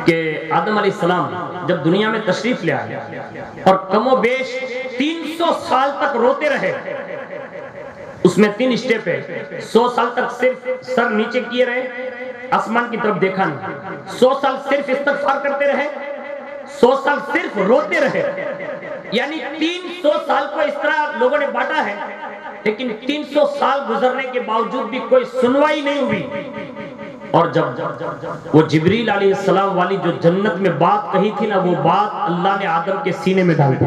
کہ آدم علیہ السلام جب دنیا میں تشریف لے آئے اور کم و بیش 300 سال تک روتے رہے، اس میں 3 اسٹیپ ہے۔ 100 سال تک صرف سر نیچے کیے رہے، آسمان کی طرف دیکھا نہیں، 100 سال صرف استغفار کرتے رہے، 100 سال صرف روتے رہے، یعنی 300 سال کو اس طرح لوگوں نے بانٹا ہے، لیکن 300 سال گزرنے کے باوجود بھی کوئی سنوائی نہیں ہوئی۔ اور جب وہ جبریل علیہ السلام والی جو جنت میں بات کہی تھی نا، وہ بات اللہ نے آدم کے سینے میں ڈال دی۔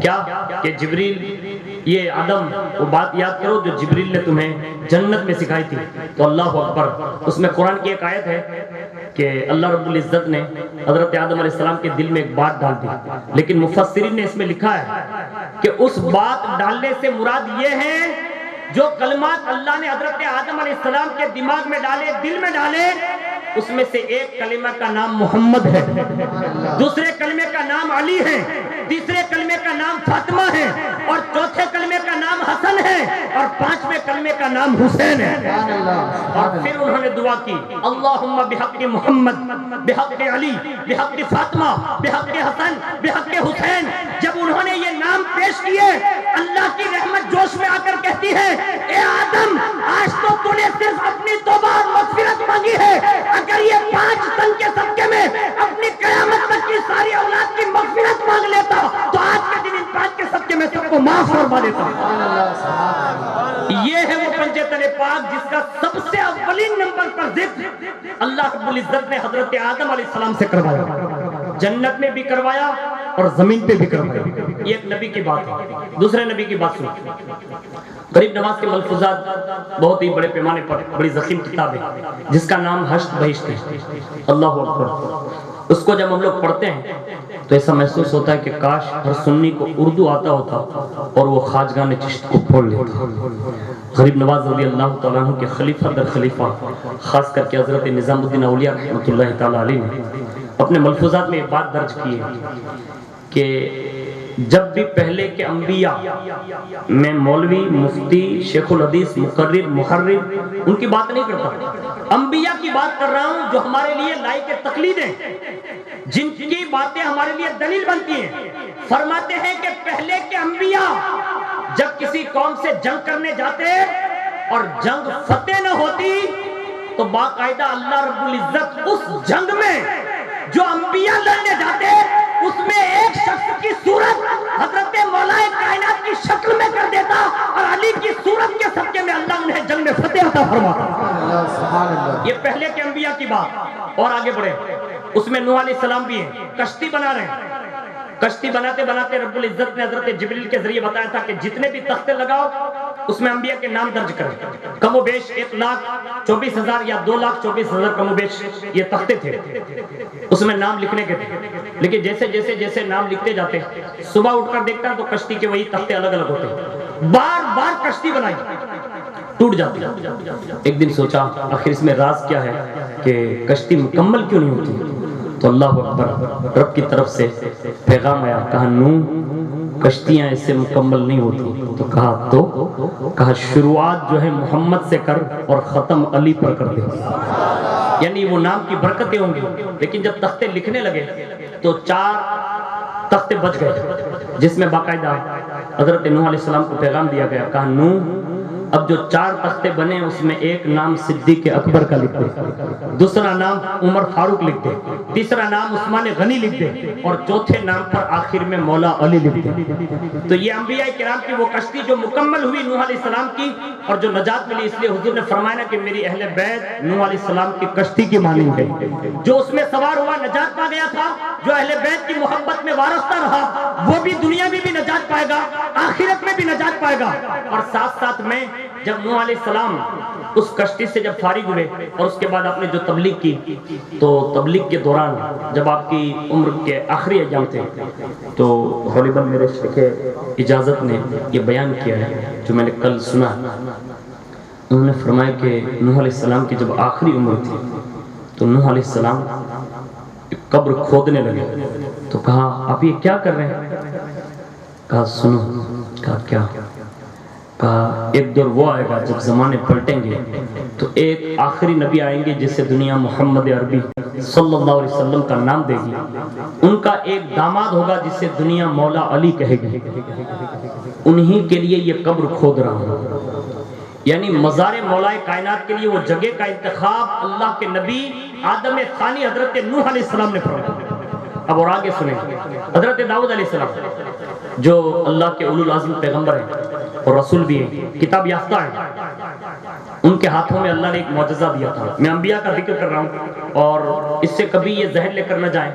کیا کہ جبریل یہ آدم وہ بات یاد کرو جو جبریل نے تمہیں جنت میں سکھائی تھی۔ تو اللہ اکبر، اس میں قرآن کی ایک آیت ہے کہ اللہ رب العزت نے حضرت آدم علیہ السلام کے دل میں ایک بات ڈال دی، لیکن مفسرین نے اس میں لکھا ہے کہ اس بات ڈالنے سے مراد یہ ہے جو کلمات اللہ نے حضرت آدم علیہ السلام کے دماغ میں ڈالے، دل میں ڈالے، اس میں سے ایک کلمہ کا نام محمد ہے، دوسرے کلمے کا نام علی ہے، تیسرے کلمے کا نام فاطمہ ہے، اور چوتھے کلمے کا نام حسن ہے، اور 5ویں کلمے کا نام حسین ہے۔ اور پھر انہوں نے دعا کی، اللہم بحق محمد، بحق علی، بحق فاطمہ، بحق حسن، بحق حسین۔ جب انہوں نے یہ نام پیش کیے، اللہ کی رحمت جوش میں آ کر کہتی ہے، اے آدم آج تو تو نے صرف اپنی توبہ اور مغفرت مانگی ہے، اگر یہ 5 سن کے صدقے میں اپنی قیامت تک کی ساری اولاد کی مغفرت مانگ لیتا تو آج کے دن ان 5 کے صدقے میں سب کو معاف فرما دیتا۔ یہ ہے وہ پنجتن پاک جس کا سب سے اولین نمبر پر ذکر اللہ رب العزت نے حضرت آدم علیہ السلام سے کروایا، جنت میں بھی کروایا، اور زمین پہ بکھر پڑے. یہ ایک نبی کی بات ہے. دوسرے نبی کی بات سنو. غریب نواز کے ملفوظات بہت ہی بڑے پیمانے پر بڑی ضخیم کتاب ہے جس کا نام حشت بہشت ہے. اللہ اکبر. اس کو جب ہم لوگ پڑھتے ہیں تو ایسا محسوس ہوتا ہے کہ کاش ہر سنی کو اردو آتا ہوتا اور وہ خواجگان چشت کو پڑھ لیتا. غریب نواز رضی اللہ تعالیٰ عنہ کے خلیفہ در خلیفہ خاص کر کے حضرت نظام الدین اولیاء رحمۃ اللہ تعالیٰ علیہ نے اپنے ملفوظات میں یہ بات درج کی ہے کہ جب بھی پہلے کے انبیاء میں مولوی مفتی شیخ الحدیث مقرر محرر ان کی بات نہیں کرتا، انبیاء کی بات کر رہا ہوں جو ہمارے لیے لائق تقلید ہیں، جن کی باتیں ہمارے لیے دلیل بنتی ہیں. فرماتے ہیں کہ پہلے کے انبیاء جب کسی قوم سے جنگ کرنے جاتے اور جنگ فتح نہ ہوتی تو باقاعدہ اللہ رب العزت اس جنگ میں جو انبیاء لڑنے جاتے اس میں ایک شخص کی صورت حضرت مولا کائنات کی شکل میں کر دیتا اور علی کی صورت کے صدقے میں اللہ انہیں جنگ میں فتح عطا فرماتا. یہ پہلے کے انبیاء کی بات. اور آگے بڑھے اس میں نوح علیہ السلام بھی ہیں، کشتی بنا رہے ہیں. کشتی بناتے بناتے رب العزت نے حضرت جبریل کے ذریعے بتایا تھا کہ جتنے بھی تختے لگاؤ اس میں انبیاء کے نام درج کریں. کم و بیش 1,24,000 یا 2,24,000 کم و بیش یہ تختے تھے، اس میں نام لکھنے کے تھے. لیکن جیسے جیسے نام لکھتے جاتے صبح اٹھ کر دیکھتا تو کشتی کے وہی تختے الگ الگ ہوتے. بار بار کشتی بنائی ٹوٹ جاتی. ایک دن سوچا آخر اس میں راز کیا ہے کہ کشتی مکمل کیوں نہیں ہوتی. تو اللہ اکبر، رب کی طرف سے پیغام آیا. کہا نوح کشتیاں اس سے مکمل نہیں ہوتی. تو کہا شروعات جو ہے محمد سے کر اور ختم علی پر کر دے. یعنی وہ نام کی برکتیں ہوں گی. لیکن جب تختے لکھنے لگے تو 4 تختے بچ گئے جس میں باقاعدہ حضرت نوح علیہ السلام کو پیغام دیا گیا. کہا نوح اب جو 4 تختے بنے اس میں ایک نام صدیق اکبر کا لکھ دے، دوسرا نام عمر فاروق لکھ دے، تیسرا نام عثمان غنی لکھ دے اور چوتھے نام پر آخر میں مولا علی لکھ دے. تو یہ انبیاء کرام کی وہ کشتی جو مکمل ہوئی نوح علیہ السلام کی اور جو نجات ملی. اس لیے حضور نے فرمایا کہ میری اہل بیت نوح علیہ السلام کی کشتی کی مانند ہے. جو اس میں سوار ہوا نجات پا گیا تھا، جو اہل بیت کی محبت میں وارستہ رہا وہ بھی دنیا میں بھی نجات پائے گا، آخرت میں بھی نجات پائے گا. اور ساتھ ساتھ میں جب نوح علیہ السلام اس کشتی سے جب فارغ ہوئے اور اس کے بعد آپ نے جو تبلیغ کی تو تبلیغ کے دوران جب آپ کی عمر کے آخری ایام تھے تو غالباً میرے شیخ اجازت نے یہ بیان کیا ہے جو میں نے کل سنا. انہوں نے فرمایا کہ نوح علیہ السلام کی جب آخری عمر تھی تو نوح علیہ السلام قبر کھودنے لگے. تو کہا آپ یہ کیا کر رہے ہیں؟ کہا سنو. کہا کیا؟ کہا ایک دور وہ آئے گا جب زمانے پلٹیں گے تو ایک آخری نبی آئیں گے جسے دنیا محمد عربی صلی اللہ علیہ وسلم کا نام دے گی. ان کا ایک داماد ہوگا جسے دنیا مولا علی کہے گی. انہی کے لیے یہ قبر کھود رہا ہوں. یعنی مزار مولا کائنات کے لیے وہ جگہ کا انتخاب اللہ کے نبی آدم ثانی حضرت نوح علیہ السلام نے فرمایا. اب اور آگے سنیں حضرت داؤد علیہ السلام جو اللہ کے اولو العزم پیغمبر ہیں اور رسول بھی ہیں، کتاب یافتہ ہیں. ان کے ہاتھوں میں اللہ نے ایک معجزہ دیا تھا. میں انبیاء کا ذکر کر رہا ہوں اور اس سے کبھی یہ ذہن لے کر نہ جائیں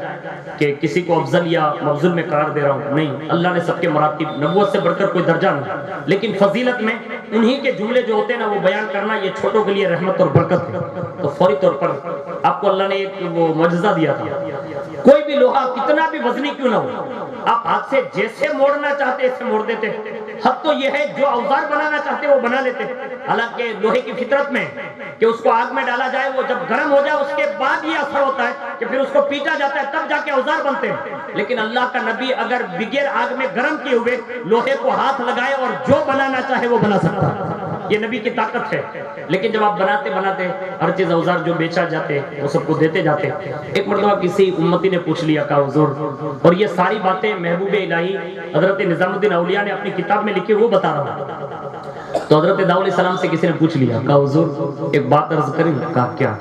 کہ کسی کو افضل یا مفضل میں قرار دے رہا ہوں. نہیں، اللہ نے سب کے مراتب، نبوت سے بڑھ کر کوئی درجہ نہیں، لیکن فضیلت میں انہی کے جملے جو ہوتے ہیں نا وہ بیان کرنا یہ چھوٹوں کے لیے رحمت اور برکت ہے. تو فوری طور پر آپ کو اللہ نے ایک وہ معجزہ دیا تھا. کوئی بھی لوہا کتنا بھی وزنی کیوں نہ ہو آپ ہاتھ سے جیسے موڑنا چاہتے ایسے موڑ دیتے. حق تو یہ ہے جو اوزار بنانا چاہتے وہ بنا لیتے. حالانکہ لوہے کی فطرت میں کہ اس کو آگ میں ڈالا جائے وہ جب گرم ہو جائے اس کے بعد یہ اثر ہوتا ہے کہ پھر اس کو پیٹا جاتا ہے تب جا کے اوزار بنتے ہیں. لیکن اللہ کا نبی اگر بغیر آگ میں گرم کیے ہوئے لوہے کو ہاتھ لگائے اور جو بنانا چاہے وہ بنا سکتا ہے. یہ نبی کی طاقت ہے. لیکن جب آپ بناتے بناتے ہر چیز اوزار جو بیچا جاتے وہ سب کو دیتے جاتے. ایک مرتبہ کسی امتی نے پوچھ لیا کہا حضور، اور یہ ساری باتیں محبوب الہی حضرت نظام الدین اولیاء نے اپنی کتاب میں لکھی وہ بتا رہا ہوں. تو حضرت داؤد علیہ السلام سے کسی نے پوچھ لیا کہا حضور ایک بات عرض کریں. کہا کیا؟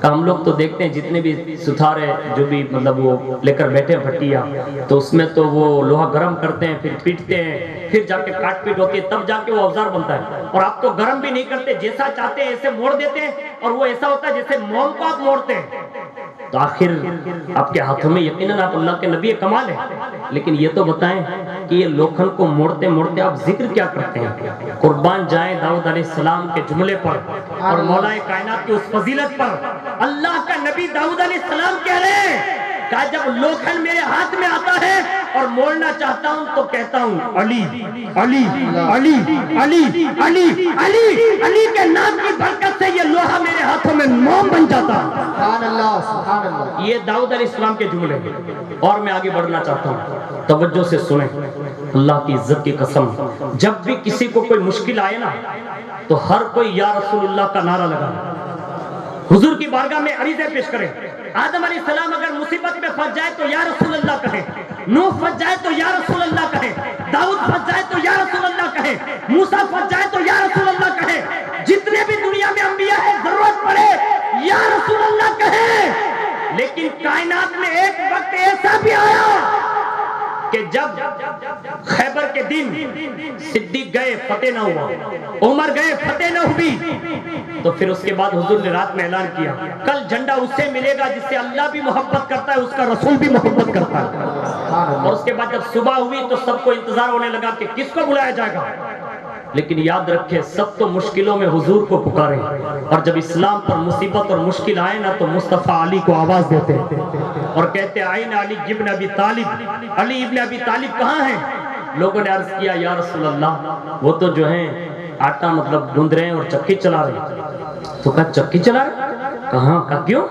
کہا ہم لوگ تو دیکھتے ہیں جتنے بھی ستارے جو بھی مطلب وہ لے کر بیٹھے پھٹیا تو اس میں تو وہ لوہا گرم کرتے ہیں پھر پیٹتے ہیں پھر جا کے کاٹ پیٹ ہوتی ہے تب جا کے وہ اوزار بنتا ہے. اور آپ تو گرم بھی نہیں کرتے، جیسا چاہتے ہیں ایسے موڑ دیتے ہیں اور وہ ایسا ہوتا ہے جیسے موم کو آپ موڑتے ہیں. تو آخر آپ کے ہاتھوں میں یقیناً آپ اللہ کے نبی کمال ہیں. لیکن یہ تو بتائیں کہ یہ لوکھن کو موڑتے موڑتے آپ ذکر کیا کرتے ہیں؟ قربان جائیں داؤد علیہ السلام کے جملے پر اور مولا کائنات کی اس فضیلت پر۔ اللہ کا نبی داؤد علیہ السلام کہہ رہے ہیں کہ جب لوکھن میرے ہاتھ میں آتا ہے اور موڑنا چاہتا ہوں تو کہتا ہوں علی علی علی علی علی علی علی کے نام کی برکت سے یہ لوہا میرے ہاتھوں میں موم بن جاتا ہے۔ سبحان اللہ سبحان اللہ۔ یہ داؤد علیہ السلام کے جملے ہیں۔ اور میں آگے بڑھنا چاہتا ہوں، توجہ سے سنیں، اللہ کی عزت کی قسم، جب بھی کسی کو کوئی مشکل آئے نا تو ہر کوئی یا رسول اللہ کا نعرہ لگا، حضور کی بارگاہ میں عریضے پیش کرے۔ آدم علیہ السلام اگر مصیبت میں پھنس جائے تو یا رسول اللہ کہے، نوح پھنس جائے تو یا رسول اللہ کہے، داؤد پھنس جائے تو یا رسول اللہ کہے، موسیٰ پھنس جائے تو یا رسول اللہ کہے، جتنے بھی دنیا میں انبیاء ہیں ضرورت پڑے یا رسول اللہ کہے۔ لیکن کائنات میں ایک وقت ایسا بھی آیا کہ جب خیبر کے دن صدیق گئے فتح نہ ہوا، عمر گئے فتح نہ ہوئی، تو پھر اس کے بعد حضور نے رات میں اعلان کیا کل جھنڈا اس سے ملے گا جس سے اللہ بھی محبت کرتا ہے، اس کا رسول بھی محبت کرتا ہے۔ اور اس کے بعد جب صبح ہوئی تو سب کو انتظار ہونے لگا کہ کس کو بلایا جائے گا، لیکن یاد رکھے سب تو مشکلوں میں حضور کو پکارے، اور جب اسلام پر مصیبت اور مشکل آئے نا تو مصطفیٰ علی کو آواز دیتے اور کہتے آئین علی ابن ابی طالب، علی ابن ابی طالب کہاں ہیں؟ لوگوں نے عرض کیا یا رسول اللہ وہ تو جو ہیں آٹا مطلب گوندھ رہے ہیں اور چکی چلا رہے ہیں۔ تو کہا چکی چلا رہے؟ کہاں؟ کہا کیوں؟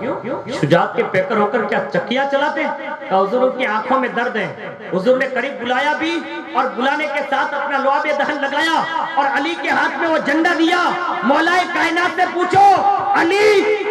شجاعت کے پیکر ہو کر کیا چکیاں چلاتے ہیں؟ کہا حضور ان کی آنکھوں میں درد ہے۔ حضور نے قریب بلایا بھی اور بلانے کے ساتھ اپنا لعاب دہن لگایا اور علی کے ہاتھ میں وہ جھنڈا دیا۔ مولا کائنات سے پوچھو علی،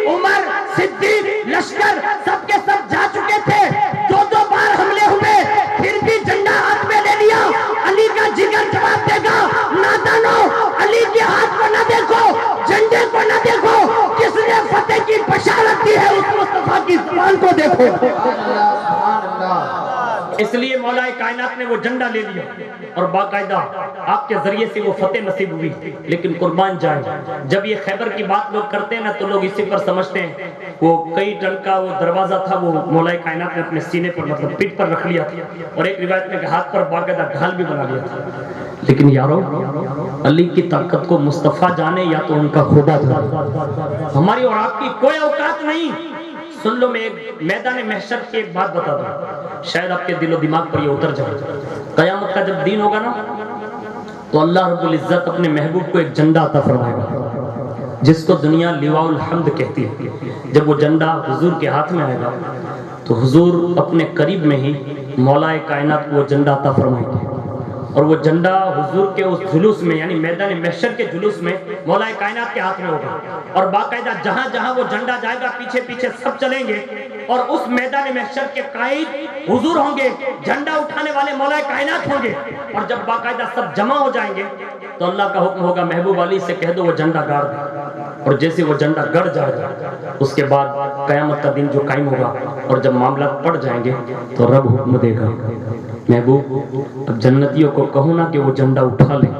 عمر، صدیق، لشکر سب کے سب جا چکے تھے، دو دو بار حملے ہوئے، پھر بھی جھنڈا ہاتھ میں لے لیا۔ علی کا جگر جواب دے گا نادانو، علی کے ہاتھ کو نہ دیکھو، جھنڈے کو نہ دیکھو، کس نے فتح کی بشارت دی ہے اس مصطفیٰ کی زبان کو دیکھو۔ اس لیے مولا کائنات نے وہ جھنڈا لے لیا اور باقاعدہ آپ کے ذریعے سے وہ فتح نصیب ہوئی۔ لیکن قربان جائیں جب یہ خیبر کی بات لوگ کرتے ہیں نا تو لوگ اسی پر سمجھتے ہیں وہ کئی ٹن کا وہ دروازہ تھا، وہ مولا کائنات نے اپنے سینے پر مطلب پیٹھ پر رکھ لیا تھا، اور ایک روایت میں ہاتھ پر باقاعدہ ڈھال بھی بنا لیا تھا۔ لیکن یارو علی کی طاقت کو مصطفیٰ جانے یا تو ان کا خدا جانے، ہماری اور آپ کی کوئی اوقات نہیں۔ سن لو میں ایک میدان محشر کی ایک بات بتا دوں، شاید آپ کے دل و دماغ پر یہ اتر جائے۔ قیامت کا جب دن ہوگا نا تو اللہ رب العزت اپنے محبوب کو ایک جھنڈا عطا فرمائے گا جس کو دنیا لواء الحمد کہتی ہے۔ جب وہ جھنڈا حضور کے ہاتھ میں آئے گا تو حضور اپنے قریب میں ہی مولا کائنات کو وہ جھنڈا عطا فرمائیں گے، اور وہ جھنڈا حضور کے اس جلوس میں یعنی میدان محشر کے جلوس میں مولا کائنات کے ہاتھ میں ہوگا، اور باقاعدہ جہاں جہاں وہ جھنڈا جائے گا پیچھے پیچھے سب چلیں گے، اور اس میدان محشر کے قائد حضور ہوں گے، جھنڈا اٹھانے والے مولا کائنات ہوں گے، اور جب باقاعدہ سب جمع ہو جائیں گے تو اللہ کا حکم ہوگا محبوب علی سے کہہ دو وہ جھنڈا گاڑ دے، اور جیسے وہ جھنڈا گڑ جائے گا اس کے بعد قیامت کا دن جو قائم ہوگا اور جب معاملات پڑ جائیں گے تو رب حکم دے گا محبوب اب جنتیوں کو کہو نا کہ وہ جھنڈا اٹھا لیں،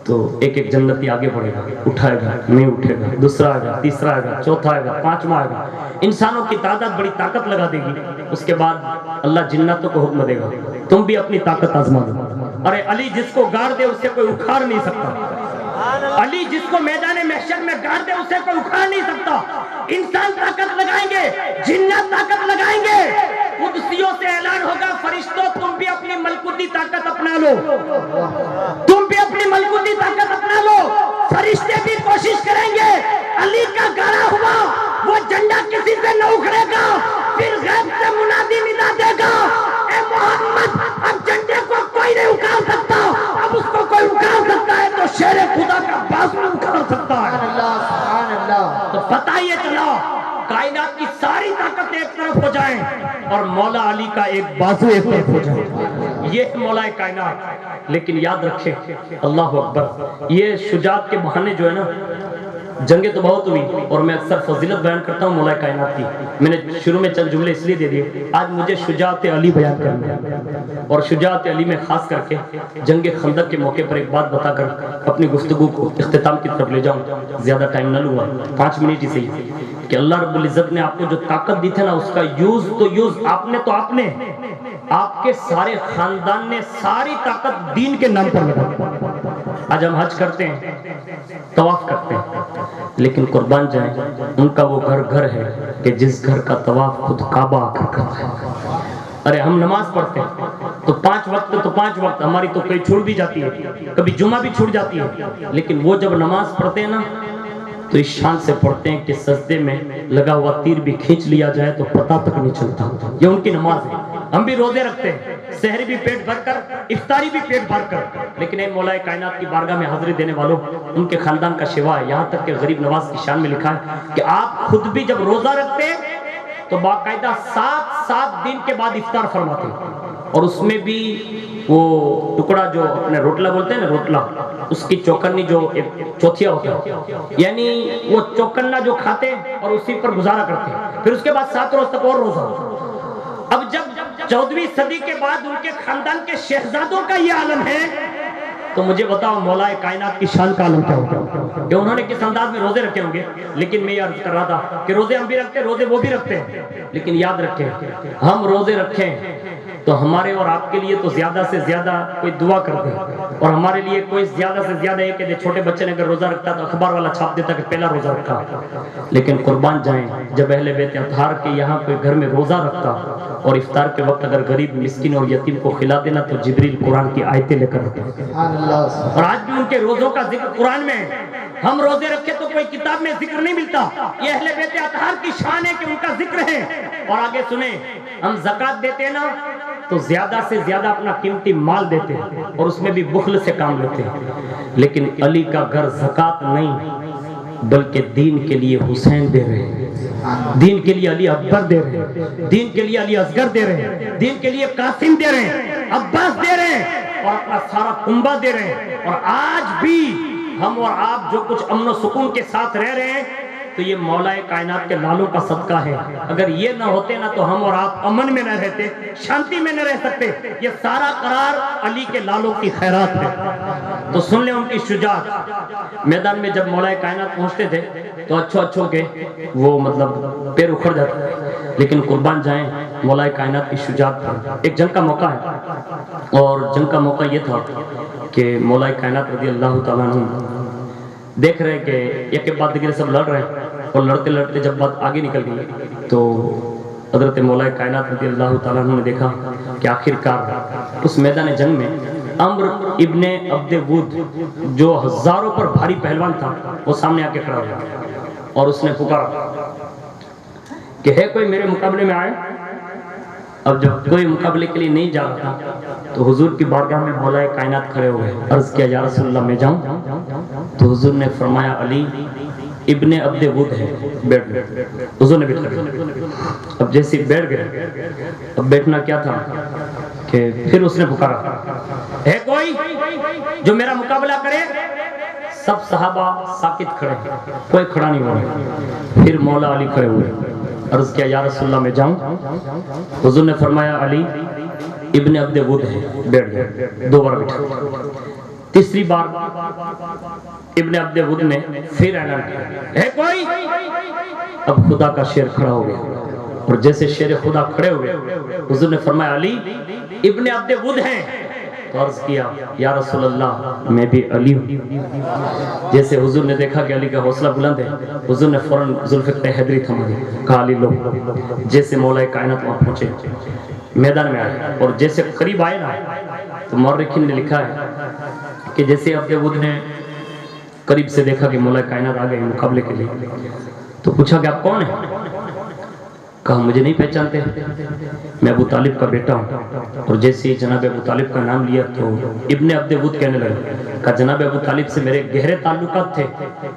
تو ایک ایک جنتی آگے بڑھے گا، اٹھائے گا نہیں اٹھے گا، دوسرا آئے گا، تیسرا آئے گا، چوتھا آئے گا، پانچواں آئے گا، انسانوں کی تعداد بڑی طاقت لگا دے گی۔ اس کے بعد اللہ جناتوں کو حکم دے گا تم بھی اپنی طاقت آزما دو۔ ارے علی جس کو گاڑ دے اسے کوئی اکھاڑ نہیں سکتا، علی جس کو میدان محشر میں گاڑ دے اسے کوئی اکھاڑ نہیں سکتا۔ انسان طاقت لگائیں گے، جنات طاقت لگائیں گے، قدسیوں سے اعلان ہوگا فرشتوں تم بھی اپنی ملکوتی طاقت اپنا لو، تم بھی اپنی ملکوتی طاقت اپنا لو۔ فرشتے بھی کوشش کریں گے، علی کا گاڑا ہوا وہ جھنڈا کسی سے نہ اکھڑے گا، پھر غیب سے منادی ندا دے گا اے محمد اب جھنڈے کو کوئی نہیں اکھاڑ سکتا، اب اس کو کوئی اکھاڑ سکتا ہے تو شیر خدا کا بازو اکھاڑ سکتا ہے۔ تو پتہ یہ چلا کائنات کی ساری طاقت ایک طرف ہو جائیں اور مولا علی کا ایک بازو ایک طرف ہو جائے، یہ مولا کائنات۔ لیکن یاد رکھیں اللہ اکبر، یہ شجاعت کے بہانے جو ہے نا جنگیں تو بہت ہوئی اور میں اکثر فضیلت بیان کرتا ہوں مولا کائنات کی. میں نے شروع میں چند جملے اس لیے دے دیے. آج مجھے شجاعت علی بیان کرنا ہے اور شجاعت علی میں خاص کر کے جنگ خندق کے موقع پر ایک بات بتا کر اپنی گفتگو کو اختتام کی طرف لے جاؤں. زیادہ ٹائم نہ لوں گا, 5 منٹ ہی صحیح. کہ اللہ رب العزت نے آپ کو جو طاقت دی تھی نا, اس کا یوز تو یوز آپ نے تو آپ نے, آپ کے سارے خاندان نے ساری طاقت دین کے نام پر لگا. آج ہم حج کرتے ہیں, طواف کرتے ہیں, لیکن قربان جائیں ان کا وہ گھر گھر ہے کہ جس گھر کا طواف خود کعبہ آ کر کرتا ہے. ارے ہم نماز پڑھتے ہیں تو 5 وقت ہماری تو کئی چھوڑ بھی جاتی ہے, کبھی جمعہ بھی چھوڑ جاتی ہے, لیکن وہ جب نماز پڑھتے ہیں نا تو اس شان سے پڑھتے ہیں کہ سجدے میں لگا ہوا تیر بھی کھینچ لیا جائے تو پتہ تک نہیں چلتا. یہ ان کی نماز ہے. ہم بھی روزے رکھتے ہیں, سحری بھی پیٹ بھر کر, افطاری بھی پیٹ بھر کر, لیکن اے مولا کائنات کی بارگاہ میں حاضری دینے والوں, ان کے خاندان کا شیوا ہے. یہاں تک کہ غریب نواز کی شان میں لکھا ہے کہ آپ خود بھی جب روزہ رکھتے ہیں تو باقاعدہ 7 دن کے بعد افطار فرماتے ہیں, اور اس میں بھی وہ ٹکڑا جو اپنے روٹلا بولتے ہیں نا, روٹلا, اس کی چوکنی جو ایک چوتھیا ہوتا ہے, یعنی وہ چوکنا جو کھاتے ہیں اور اسی پر گزارا کرتے ہیں. پھر اس کے بعد 7 روز تک اور روزہ. اب جب 14ویں صدی کے بعد ان کے خاندان کے شہزادوں کا یہ عالم ہے تو مجھے بتاؤ مولا کائنات کی شان کا عالم کیا ہوگا کہ انہوں نے کس انداز میں روزے رکھے ہوں گے. لیکن میں یہ عرض کر رہا تھا کہ روزے ہم بھی رکھتے ہیں, روزے وہ بھی رکھتے ہیں, لیکن یاد رکھیں ہم روزے رکھیں تو ہمارے اور آپ کے لیے تو زیادہ سے زیادہ کوئی دعا کر دے, اور ہمارے لیے کوئی زیادہ سے زیادہ یہ کہ چھوٹے بچے نے اگر روزہ رکھتا تو اخبار والا چھاپ دیتا کہ پہلا روزہ رکھا. لیکن قربان جائیں جب اہل بیت اطہار کے یہاں کوئی گھر میں روزہ رکھتا اور افطار کے وقت اگر غریب مسکین اور یتیم کو کھلا دینا تو جبریل قرآن کی آیتیں لے کر آتے. اور آج بھی ان کے روزوں کا ذکر قرآن میں ہے. ہم روزے رکھے تو کوئی کتاب میں ذکر نہیں ملتا. یہ اہل بیت اطہار کی شان ہے کہ ان کا ذکر ہے. اور آگے سنیں, ہم زکوٰۃ دیتے ہیں نا تو زیادہ سے زیادہ اپنا قیمتی مال دیتے ہیں اور اس میں بھی بخل سے کام لیتے ہیں. لیکن علی کا گھر زکوٰۃ نہیں بلکہ دین کے لیے حسین دے رہے ہیں, دین کے لیے علی اکبر دے رہے ہیں, دین کے لیے علی اصغر دے رہے ہیں, دین کے لیے قاسم دے رہے ہیں, عباس دے رہے ہیں, اور اپنا سارا کنبہ دے رہے ہیں. اور آج بھی ہم اور آپ جو کچھ امن و سکون کے ساتھ رہ رہے ہیں تو یہ مولا کائنات کے لالوں کا صدقہ ہے. اگر یہ نہ ہوتے نا تو ہم اور آپ امن میں نہ رہتے, شانتی میں نہ رہ سکتے. یہ سارا قرار علی کے لالوں کی خیرات ہے. تو سن لیں ان کی شجاعت. میدان میں جب مولا کائنات پہنچتے تھے تو اچھوں کے وہ مطلب پیر اکھڑ جاتے, لیکن قربان جائیں مولا کائنات کی شجاعت پر. ایک جنگ کا موقع ہے اور جنگ کا موقع یہ تھا کہ مولا کائنات رضی اللہ تعالیٰ عنہ دیکھ رہے کہ ایک کے بعد دیگر سب لڑ رہے ہیں, اور لڑتے لڑتے جب بات آگے نکل گئی تو حضرت مولا کائنات رضی اللہ تعالیٰ عنہ نے دیکھا کہ آخر کار اس میدان جنگ میں عمرو ابن عبد ود جو ہزاروں پر بھاری پہلوان تھا وہ سامنے آ کے کھڑا ہوا اور اس نے پکارا کہ ہے کوئی میرے مقابلے میں آئے. اب جب کوئی مقابلے کے لیے نہیں جا رہا تھا تو حضور کی بارگاہ میں مولا کائنات کھڑے ہوئے. عرض کیا یا رسول اللہ میں جاؤں؟ تو حضور نے فرمایا علی ابن عبد ود ہے, بیٹھ گئے. حضور نے بیٹھ گئے. اب جیسے بیٹھ گئے, اب بیٹھنا کیا تھا کہ پھر اس نے پکارا ہے کوئی جو میرا مقابلہ کرے. سب صحابہ ساکت کھڑے, کوئی کھڑا نہیں ہو رہا. پھر مولا علی کھڑے ہوئے. عرض کیا یا رسول اللہ میں جاؤں؟ حضور نے فرمایا علی ابن عبد ود ہے, بیٹھ گئے. 2 بار بیٹھا. تیسری بار ابن عبد ود نے پھر اعلان کیا ہے کوئی. اب خدا کا شیر کھڑا ہو گیا, اور جیسے شیر خدا کھڑے ہوئے حضور نے فرمایا علی ابن عبد ود ہیں. تو عرض کیا یا رسول اللہ میں بھی علی ہوں. جیسے حضور نے دیکھا کہ علی کا حوصلہ بلند ہے, حضور نے فوراً ذوالفقار حیدری تھما دی, کہا علی لو. جیسے مولا کائنات وہاں پہنچے میدان میں آئے, اور جیسے قریب آئے نا تو مورخین نے لکھا ہے کہ جیسے عبد ود نے قریب سے دیکھا کہ مولا کائنات آ گئے مقابلے کے لیے تو پوچھا کہ آپ کون ہیں؟ کہا مجھے نہیں پہچانتے, میں ابو طالب کا بیٹا ہوں. اور جیسے ہی جناب ابو طالب کا نام لیا تو ابن عبد ود کہنے لگے, کہا جناب ابو طالب سے میرے گہرے تعلقات تھے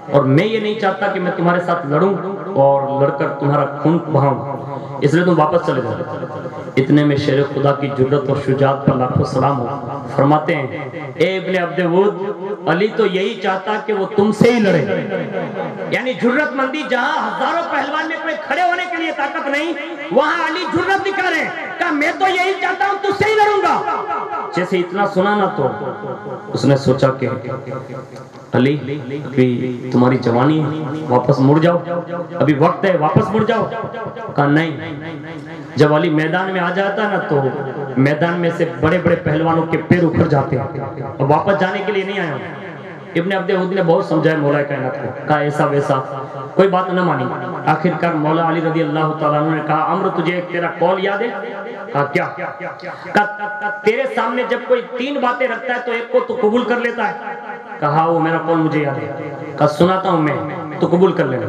اور میں یہ نہیں چاہتا کہ میں تمہارے ساتھ لڑوں اور لڑ کر تمہارا خون بہاؤں, اس لیے تم واپس چلے جاؤ. اتنے میں شیر خدا کی جرت اور شجاعت پر لاکھوں سلام ہو. فرماتے ہیں اے ابن عبد ود علی تو یہی چاہتا کہ وہ تم سے ہی لڑے, یعنی جرت مندی جہاں ہزاروں پہلوان میں کوئی کھڑے ہونے کے لیے طاقت نہیں، وہاں علی جرت دکھا رہے ہیں، کہا میں تو یہی چاہتا ہوں تجھ سے ہی لڑوں گا۔ جیسے اتنا سنا نا تو اس نے سوچا کہ علی ابھی تمہاری جوانی ہے، واپس مڑ جاؤ، ابھی وقت ہے، واپس مڑ جاؤ۔ کہا نہیں، جب علی میدان میں آ جاتا نا تو میدان میں سے بڑے بڑے پہلوانوں کے پیر اکھڑ جاتے ہیں، اور واپس جانے کے لیے نہیں آیا ہوں۔ ابن عبد ود نے بہت سمجھایا مولا کائنات کو، کہا ایسا ویسا، کوئی بات نہ مانی۔ آخرکار مولا علی رضی اللہ تعالیٰ عنہ نے کہا عمرو تجھے ایک تیرا قول یاد ہے؟ کہا کیا؟ کہا تیرے سامنے جب کوئی تین باتیں رکھتا ہے تو ایک کو تو قبول کر لیتا ہے؟ کہا وہ میرا قول مجھے یاد ہے۔ کہا سناتا ہوں میں، تو قبول کر لینا۔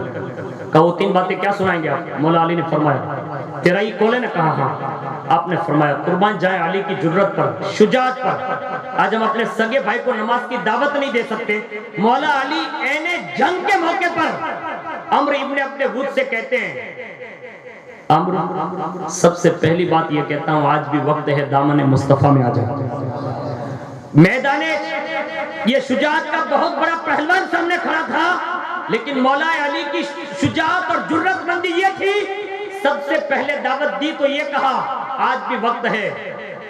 کہا وہ تین باتیں کیا سنائیں گے آپ؟ مولا علی نے فرمایا تیرا ہی قول ہے نا؟ کہا ہاں۔ آپ نے فرمایا قربان جائیں علی کی جرت پر، شجاعت پر، آج ہم اپنے سگے بھائی کو نماز کی دعوت نہیں دے سکتے، مولا علی عین جنگ کے موقع پر عمرو ابن عبد ود سے کہتے ہیں عمرو سب سے پہلی بات یہ کہتا ہوں آج بھی وقت ہے دامن مصطفیٰ میں آ جائے۔ میدان یہ شجاعت کا بہت بڑا پہلوان سامنے کھڑا تھا، لیکن مولا علی کی شجاعت اور جرت مندی یہ تھی، سب سے پہلے دعوت دی تو یہ کہا آج بھی وقت ہے،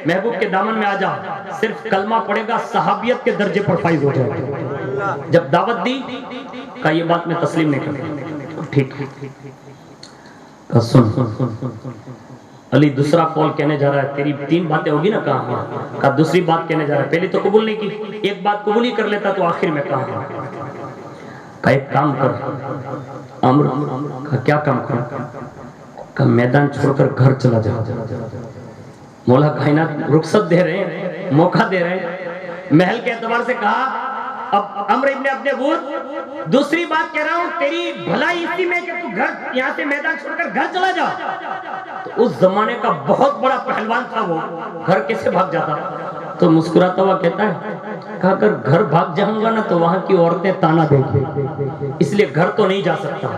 محبوب کے دامن میں آ جا، صرف کلمہ پڑے گا صحابیت کے درجے پر فائز ہو جائے۔ جب دعوت دی کہا یہ بات میں تسلیم نہیں کرتا، ٹھیک کہا سن علی دوسرا قول کہنے جا رہا ہے، تیری تین باتیں ہوگی نا؟ کہا ہاں۔ کہا دوسری بات کہنے جا رہا ہے، پہلی تو قبول نہیں کی، ایک بات قبول ہی کر لیتا تو آخر میں کہا ہاں۔ کہا ایک کام کر عمرو، کہا کیا کام کر؟ کہا میدان چھوڑ کر گھر چلا جا۔ مولا کائنات رخصت دے رہے ہیں، موقع دے رہے ہیں، محل کے اعتبار سے کہا اب عمرو ابن عبد ود دوسری بات کہہ رہا ہوں، تیری بھلائی اسی میں کہ تو گھر یہاں سے میدان چھوڑ کر گھر چلا جا۔ تو اس زمانے کا بہت بڑا پہلوان تھا وہ، گھر کیسے بھاگ جاتا؟ تو مسکراتا ہوا کہتا ہے کہا اگر گھر بھاگ جاؤں گا نا تو وہاں کی عورتیں تانا دیں گی، اس لیے گھر تو نہیں جا سکتا۔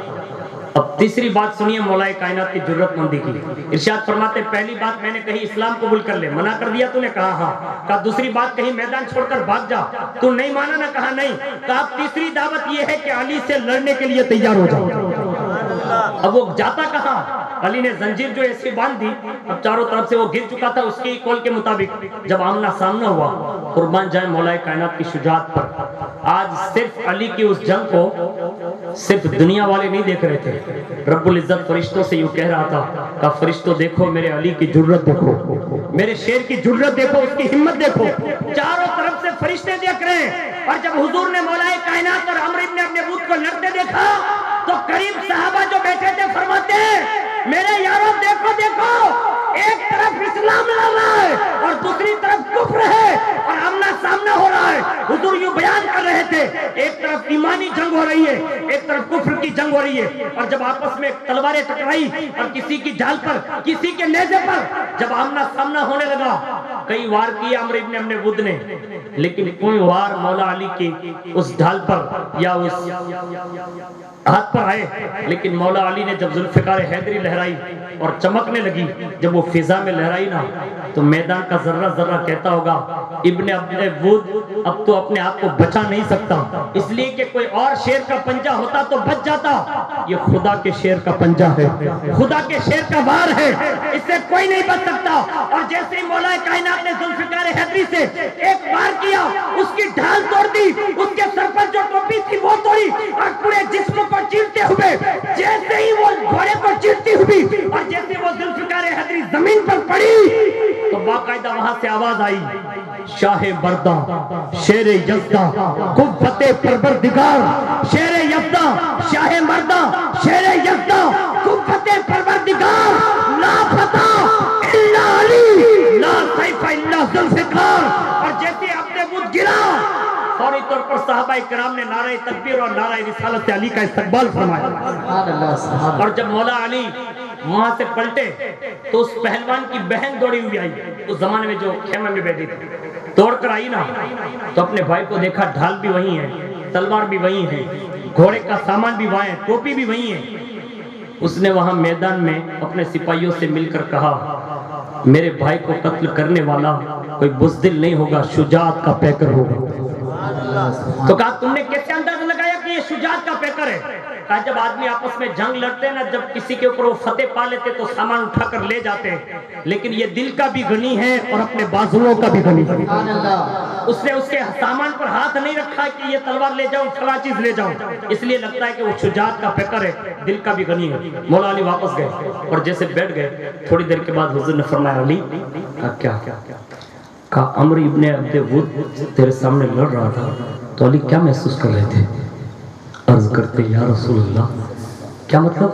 اب تیسری بات سنیے مولا کائنات کی جرت مندی کی، ارشاد فرماتے پہلی بات میں نے کہی اسلام قبول کر لے، منع کر دیا تو نے؟ کہا ہاں۔ کہا دوسری بات کہی میدان چھوڑ کر بھاگ جا، تو نہیں مانا نا؟ کہا نہیں۔ کہا تیسری دعوت یہ ہے کہ علی سے لڑنے کے لیے تیار ہو جاؤ۔ اب وہ جاتا کہاں؟ علی نے زنجیر جو ایسی باندھ دی، اب چاروں طرف سے وہ گر چکا تھا، اس کے قول کے مطابق جب آمنا سامنا ہوا، قربان جائے مولا کائنات کی شجاعت پر، آج صرف علی کی اس جنگ کو صرف دنیا والے نہیں دیکھ رہے تھے، رب العزت فرشتوں سے یوں کہہ رہا تھا کہ فرشتوں دیکھو میرے علی کی جرت دیکھو، میرے شیر کی جرت دیکھو، اس کی ہمت دیکھو، چاروں طرف سے فرشتے دیکھ رہے ہیں۔ اور جب حضور نے مولا کائنات اور عمرو ابن عبد ود کو لڑتے دیکھا تو قریب صحابہ جو بیٹھے تھے فرماتے ہیں میرے یاروں دیکھو دیکھو، ایک طرف اسلام لڑ رہا ہے اور دوسری طرف کفر ہے اور آمنا سامنا ہو رہا ہے۔ حضور یوں بیان کر رہے تھے ایک طرف ایمانی جنگ ہو رہی ہے، ایک طرف کفر کی جنگ ہو رہی ہے، اور جب آپس میں تلواریں ٹکرائی اور کسی کی ڈھال پر کسی کے نیزے پر جب آمنا سامنا ہونے لگا، کئی وار کیا عمرو ابن عبد ود نے، لیکن کوئی وار مولا علی کی اس ڈھال پر یا اس ہاتھ پر آئے، لیکن مولا علی نے جب ذوالفقار حیدری لہرائی اور چمکنے لگی، جب وہ فضا میں لہرائی نا تو میدان کا ذرہ ذرہ کہتا ہوگا ابن عبد ود اب تو اپنے آپ کو بچا نہیں سکتا، اس لیے کہ کوئی اور شیر کا پنجہ ہوتا تو بچ جاتا، یہ خدا کے شیر کا پنجہ ہے، خدا کے شیر کا وار ہے، اس سے کوئی نہیں بچ سکتا۔ اور جیسے ہی مولا کائنات نے ذوالفقار حیدری سے ایک وار کیا، اس کی ڈھال توڑ دی، اس کے سر پر جو ٹوپی تھی وہ توڑی اور پورے جسم کو چیرتے ہوئے جیسے ہی وہ گھوڑے کو چیرتی ہوئی اور جیسے وہ ذوالفقار حیدری زمین پر پڑی تو باقاعدہ وہاں سے آواز آئی شاہ مردہ شیر یزدہ قوت پروردگار، شیر یزدہ شاہ مردہ شیر یزدہ قوت پروردگار، لا فتح الا علی لا سیف الا ذوالفقار۔ اور جیسے عبد ود گرا فوری طور پر صحابہ کرام نے نعرہ تکبیر اور نعرہ رسالت سے علی کا استقبال فرمایا، اور جب مولا علی وہاں سے پلٹے تو اس پہلوان کی بہن دوڑی ہوئی آئی، اس زمانے میں جو خیمے میں بیٹھی تھی، دوڑ کر آئی نا تو اپنے بھائی کو دیکھا، ڈھال بھی وہی ہے، تلوار بھی وہی ہے، گھوڑے کا سامان بھی وہاں ہے، ٹوپی بھی وہی ہے۔ اس نے وہاں میدان میں اپنے سپاہیوں سے مل کر کہا میرے بھائی کو قتل کرنے والا کوئی بزدل نہیں ہوگا، شجاعت کا پیکر ہوگا۔ تو کہا تم نے کیسے اندازہ لگایا کہ یہ یہ شجاعت کا پیکر ہے. کہا جب آدمی آپس میں جنگ لڑتے ہیں نا، جب کسی کے اوپر وہ فتح پا لیتے تو سامان اٹھا کر لے جاتے ہیں، لیکن یہ دل کا بھی غنی ہے اور اپنے بازوؤں کا بھی غنی ہے. اس نے اس کے سامان پر ہاتھ نہیں رکھا کہ یہ تلوار لے جاؤں فلاں چیز لے جاؤں، اس لیے لگتا ہے کہ وہ شجاعت کا پیکر ہے، دل کا بھی غنی ہے. مولا علی واپس گئے اور جیسے بیٹھ گئے، تھوڑی دیر کے بعد حضور نے فرمایا علی کیا کہا عمر ابن عبد ود تیرے سامنے لڑ رہا تھا تو علی کیا محسوس کر رہے تھے؟ عرض کرتے یا رسول اللہ کیا مطلب؟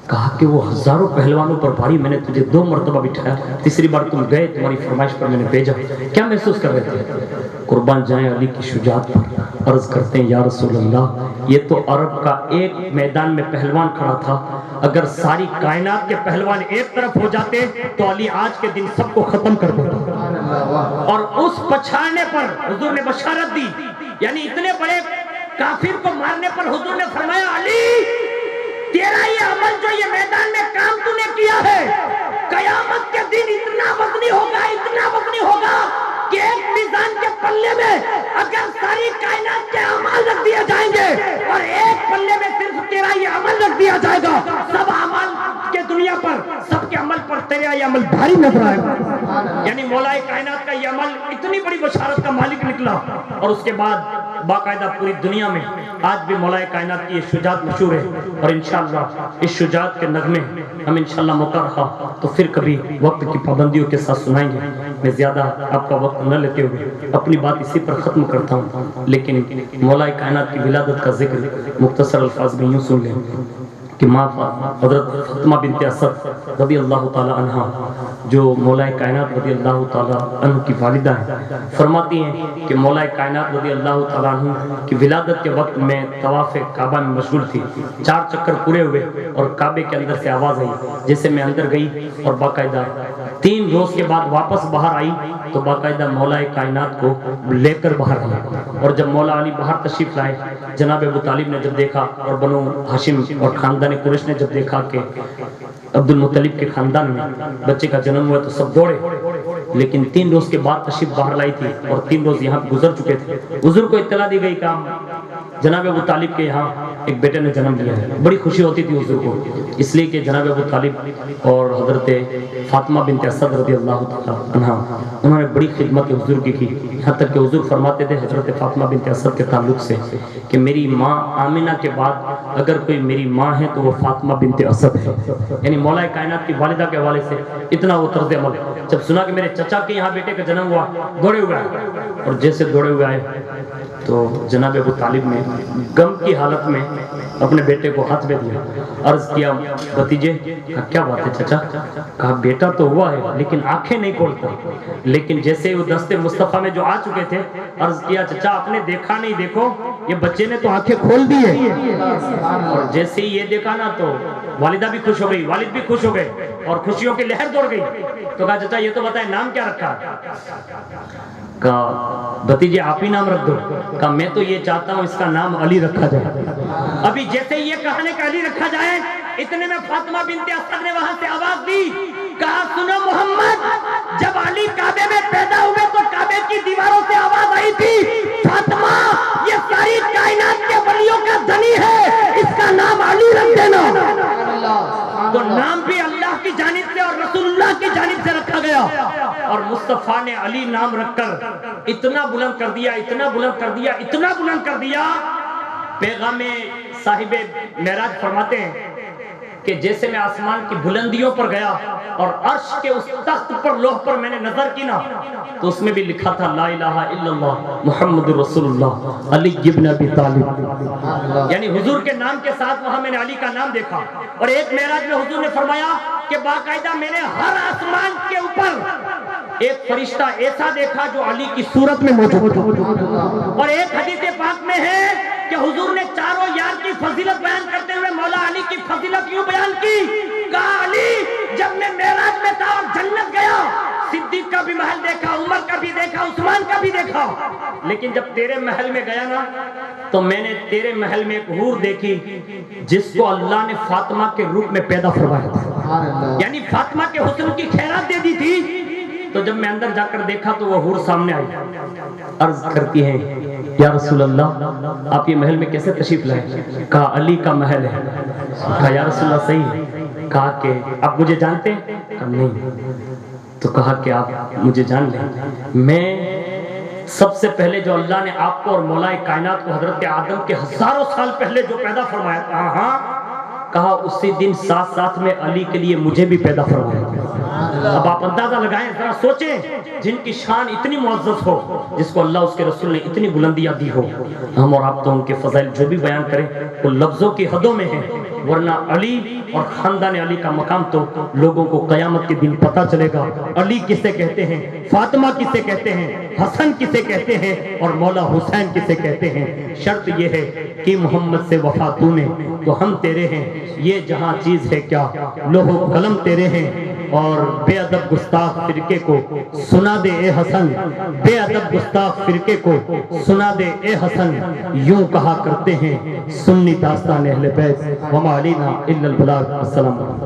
کہا کہ وہ ہزاروں پہلوانوں پر بھاری، میں نے تجھے 2 مرتبہ بٹھایا، تیسری بار تم گئے، تمہاری فرمائش پر میں نے بھیجا، کیا محسوس کر رہے تھے؟ قربان جائیں علی کی شجاعت پر. عرض کرتے ہیں یا رسول اللہ یہ تو عرب کا ایک میدان میں پہلوان کھڑا تھا، اگر ساری کائنات کے پہلوان ایک طرف ہو جاتے تو علی آج کے دن سب کو ختم کر دیتا. اور اس پچھاڑنے پر حضور نے بشارت دی، یعنی اتنے بڑے کافر کو مارنے پر حضور نے فرمایا علی تیرا یہ عمل جو یہ میدان میں کام تو نے کیا ہے، قیامت کے دن اتنا وزنی ہوگا کہ ایک میزان کے پلے میں اگر ساری کائنات کے اعمال رکھ دیے جائیں گے اور ایک پلے میں صرف تیرا یہ عمل رکھ دیا جائے گا، سب اعمال کے دنیا پر سب کے عمل پر تیرا یہ عمل بھاری نظر آئے گا. یعنی مولا کائنات کا یہ عمل اتنی بڑی بشارت کا مالک نکلا. اور اس کے بعد باقاعدہ پوری دنیا میں آج بھی مولا کائنات کی یہ شجاعت مشہور ہے. اور انشاءاللہ اس شجاعت کے نغمے ہم انشاءاللہ موقع رہا تو پھر کبھی وقت کی پابندیوں کے ساتھ سنائیں گے. میں زیادہ آپ کا وقت نہ لیتے ہوئے اپنی بات اسی پر ختم کرتا ہوں، لیکن مولا کائنات کی ولادت کا ذکر مختصر الفاظ میں یوں سن لیں کہ ماں حضرت فاطمہ بنت اسد رضی اللہ تعالی عنہ جو مولا کائنات رضی اللہ تعالی عنہ کی والدہ ہیں، فرماتی ہیں کہ مولا کائنات رضی اللہ تعالی عنہ کی ولادت کے وقت میں طواف کعبہ میں مشغول تھی. 4 چکر پورے ہوئے اور کعبے کے اندر سے آواز آئی. جیسے میں اندر گئی اور باقاعدہ 3 روز کے بعد واپس باہر آئی تو باقاعدہ مولا کائنات کو لے کر باہر آئی. اور جب مولا علی باہر تشریف لائے، جناب ابو طالب نے جب دیکھا اور بنو ہاشم اور خاندان قریش نے جب دیکھا کہ عبد المطلب کے خاندان میں بچے کا جنم ہوا تو سب دوڑے. لیکن 3 روز کے بعد تشریف باہر لائی تھی اور 3 روز یہاں گزر چکے تھے. حضور کو اطلاع دی گئی کہ جناب ابو طالب کے یہاں ایک بیٹے نے جنم لیا ہے. بڑی خوشی ہوتی تھی حضور کو، اس لیے کہ جناب ابو طالب اور حضرت فاطمہ بنت اسد رضی اللہ تعالی عنہ انہوں نے بڑی خدمت حضور کی کی. یہاں تک کہ حضور فرماتے تھے حضرت فاطمہ بنت اسد کے تعلق سے کہ میری ماں آمنہ کے بعد اگر کوئی میری ماں ہے تو وہ فاطمہ بنت اسد ہے. یعنی مولا کائنات کی والدہ کے حوالے سے اتنا وہ طرز عمل. جب سنا کہ میرے چچا کے یہاں بیٹے کا جنم ہوا دوڑے ہوئے آئے، اور جیسے دوڑے ہوئے آئے تو جناب ابو طالب نے غم کی حالت میں اپنے بیٹے کو ہاتھ میں دیا. عرض کیا بھتیجے کیا بات ہے چچا؟ کہا بیٹا تو ہوا ہے لیکن آنکھیں نہیں کھولتا. لیکن جیسے وہ دست مصطفیٰ میں جو آ چکے تھے، عرض کیا چچا آپ نے دیکھا نہیں، دیکھو یہ بچے نے تو آنکھیں کھول دی ہے. اور جیسے ہی یہ دیکھا نا تو والدہ بھی خوش ہو گئی، والد بھی خوش ہو گئے اور خوشیوں کی لہر دوڑ گئی. تو کہا چچا یہ تو بتائیں نام کیا رکھا؟ کہا بھتیجے آپ ہی نام رکھ دو. کہا میں تو یہ چاہتا ہوں اس کا نام علی رکھا جائے. ابھی جیسے یہ کہنے کہ علی رکھا جائے، اتنے میں فاطمہ بنت اسد نے وہاں سے آواز دی، کہا سنو محمد، جب علی کعبے میں پیدا ہوئے تو کعبے کی دیواروں سے آواز آئی تھی فاطمہ یہ ساری کائنات کے ولیوں کا دھنی ہے، اس کا نام علی رکھ دینا. تو نام بھی اللہ کی جانب سے اور رسول اللہ کی جانب سے رکھا گیا. اور مصطفیٰ نے علی نام رکھ کر اتنا بلند کر دیا، اتنا بلند کر دیا، اتنا بلند کر دیا. پیغام صاحب معراج فرماتے ہیں کہ جیسے میں آسمان کی بلندیوں پر گیا اور عرش کے اس تخت پر لوح پر میں نے نظر کی نا تو اس میں بھی لکھا تھا لا الہ الا اللہ محمد رسول اللہ علی ابن ابی طالب. یعنی حضور کے نام کے ساتھ وہاں میں نے علی کا نام دیکھا. اور ایک معراج میں حضور نے فرمایا کہ باقاعدہ میں نے ہر آسمان کے اوپر ایک فرشتہ ایسا دیکھا جو علی کی صورت میں موجود تھا. اور ایک حدیث پاک میں ہے کہ حضور نے چاروں یار کی فضیلت بیان کرتے ہوئے مولا علی کی فضیلت یوں بیان کی، کہا علی جب میں معراج میں تھا اور جنت گیا، صدیق کا بھی محل دیکھا، عمر کا بھی دیکھا، عثمان کا بھی دیکھا، لیکن جب تیرے محل میں گیا نا تو میں نے تیرے محل میں ایک حور دیکھی جس کو اللہ نے فاطمہ کے روپ میں پیدا فرمایا تھا. یعنی فاطمہ کے حسن کی خیرات دے دی تھی. تو جب میں اندر جا کر دیکھا تو وہ حور سامنے آئی. عرض کرتی ہے یا رسول اللہ آپ یہ محل میں کیسے تشریف لائے؟ کہا علی کا محل ہے۔ کہا یا رسول اللہ صحیح ہے۔ کہا کہ آپ مجھے جانتے ہیں؟ کہا نہیں۔ تو کہا کہ آپ مجھے جان لیں، میں سب سے پہلے جو اللہ نے آپ کو اور مولا کائنات کو حضرت آدم کے ہزاروں سال پہلے جو پیدا فرمایا تھا، ہاں، کہا اسی دن ساتھ ساتھ میں علی کے لیے مجھے بھی پیدا فرمایا۔ اب آپ اندازہ لگائیں، ذرا سوچیں، جن کی شان اتنی معزز ہو، جس کو اللہ اس کے رسول نے اتنی بلندیاں دی ہو، ہم اور آپ تو ان کے فضائل جو بھی بیان کریں وہ لفظوں کی حدوں میں ہیں، ورنہ علی اور خاندان علی کا مقام تو لوگوں کو قیامت کے دن پتہ چلے گا۔ علی کسے کہتے ہیں، فاطمہ کسے کہتے ہیں، حسن کسے کہتے ہیں، اور مولا حسین کسے کہتے ہیں۔ شرط یہ ہے کہ محمد سے وفا تو نے تو ہم تیرے ہیں، یہ جہاں چیز ہے کیا لوح و قلم تیرے ہیں، اور بے ادب گستاخ فرقے کو سنا دے اے حسن، بے ادب گستاخ فرقے کو سنا دے اے حسن، یوں کہا کرتے ہیں سنی داستان اہل بیت، وما علینا الا البلاغ۔ السلام علیکم۔